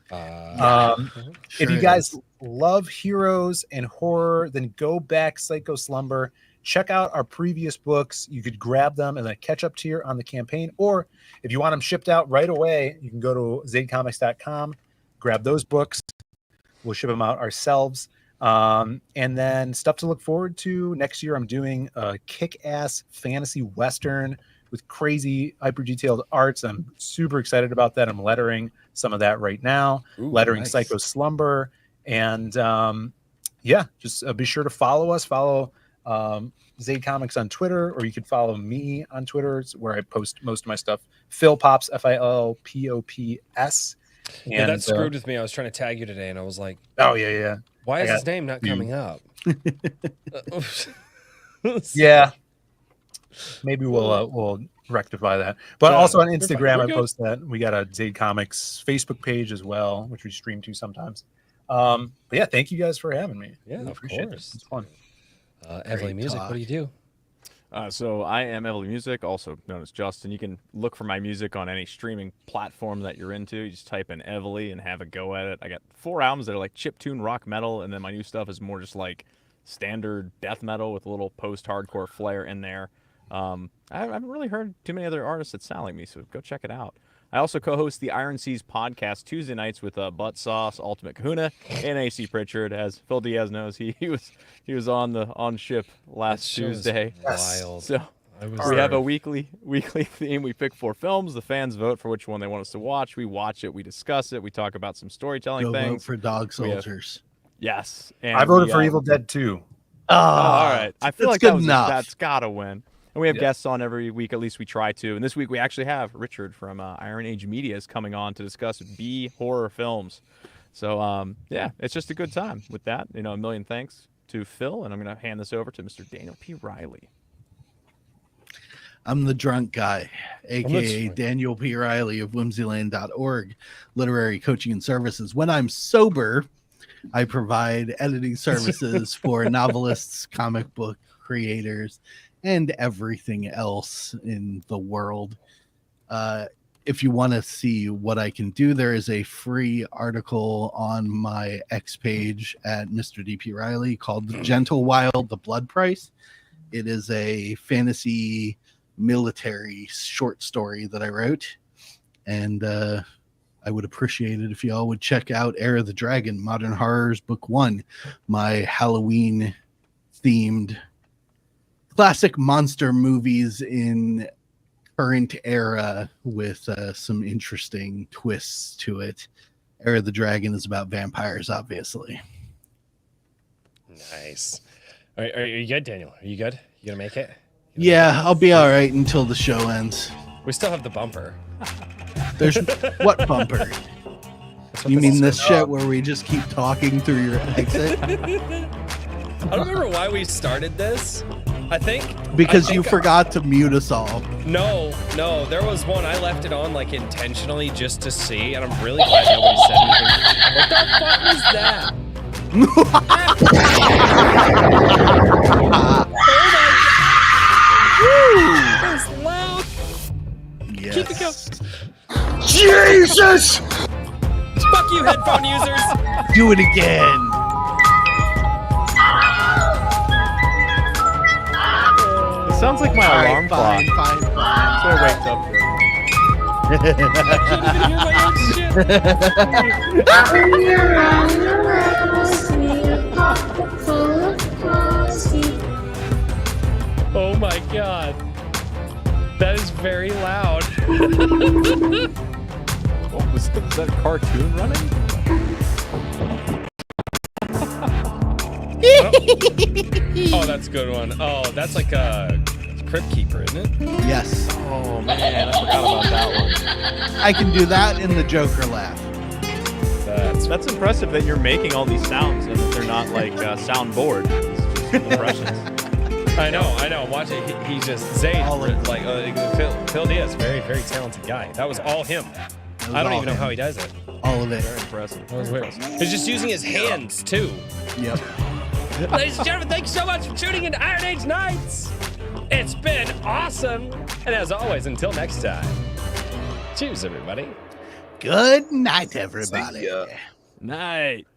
If you guys love heroes and horror, then go back Psycho Slumber. Check out our previous books. You could grab them in a catch-up tier on the campaign, or if you want them shipped out right away, you can go to zaidcomics.com, grab those books. We'll ship them out ourselves. And then stuff to look forward to. Next year, I'm doing a kick-ass fantasy Western with crazy hyper-detailed arts. I'm super excited about that. I'm lettering some of that right now. Lettering nice. Psycho Slumber. And just be sure to follow us. Follow Zaid Comics on Twitter, or you could follow me on Twitter. It's where I post most of my stuff. Phill Pops, FILLPOPS. Yeah, that screwed with me. I was trying to tag you today, and I was like, "Oh yeah. Why is his name not coming up?" Yeah, maybe we'll rectify that. But also on Instagram, I post that. We got a Zaid Comics Facebook page as well, which we stream to sometimes. But yeah, thank you guys for having me. Yeah, really appreciate course. it. It's fun. Everly Music, what do you do? So I am Everly Music, also known as Justin. You can look for my music on any streaming platform that you're into. You just type in Everly and have a go at it. I got 4 albums that are like chiptune rock metal, and then my new stuff is more just like standard death metal with a little post-hardcore flair in there. I haven't really heard too many other artists that sound like me, so go check it out. I also co-host the Iron Seas podcast Tuesday nights with Butt Sauce, Ultimate Kahuna, and AC Pritchard. As Phil Diaz knows, he was on ship last Tuesday. Wild. So we have a weekly theme. We pick 4 films. The fans vote for which one they want us to watch. We watch it. We discuss it. We talk about some storytelling things. Vote for Dog Soldiers. Yes. And I voted for Evil Dead 2. All right. I feel like that's gotta win. And we have guests on every week, at least we try to. And this week we actually have Richard from Iron Age Media is coming on to discuss B horror films. So, it's just a good time with that. A million thanks to Phil, and I'm going to hand this over to Mr. Daniel P. Riley. I'm the drunk guy, a.k.a. Daniel P. Riley of whimsyland.org, literary coaching and services. When I'm sober, I provide editing services for novelists, comic book creators, and everything else in the world. If you want to see what I can do, there is a free article on my X page at Mr. DP Riley called The Gentle Wild, The Blood Price. It is a fantasy military short story that I wrote. And I would appreciate it if you all would check out Era of the Dragon, Modern Horrors Book 1, my Halloween themed classic monster movies in current era with some interesting twists to it. Era of the Dragon is about vampires, obviously. Nice. Are you good, Daniel? Are you good? You gonna make it? Yeah, I'll be all right until the show ends. We still have the bumper. There's what bumper? You mean this shit where we just keep talking through your exit? I don't remember why we started this. I think you forgot to mute us all. No, there was one. I left it on like intentionally just to see, and I'm really glad nobody said anything. What the fuck was that? That was loud. Yes. Keep it going. Jesus! Fuck you, headphone users. Do it again. It sounds like my alarm clock. Fine. So I waked up. I can't even hear my own shit. Oh my god. That is very loud. What was that? Was that a cartoon running? Oh, that's a good one. Oh, that's like a Crypt Keeper, isn't it? Yes. Oh man, I forgot about that one. I can do that in the Joker laugh. That's impressive that you're making all these sounds and that they're not like soundboard. It's just impressions. I know. Watch it. He's just Zaid, like Phill Diaz, very, very talented guy. That was all him. I don't even know how he does it. All of it. Very impressive. That was weird. He's just using his hands too. Yep. Ladies and gentlemen, thank you so much for tuning into Iron Age Nights. It's been awesome. And as always, until next time, cheers, everybody. Good night, everybody. Night.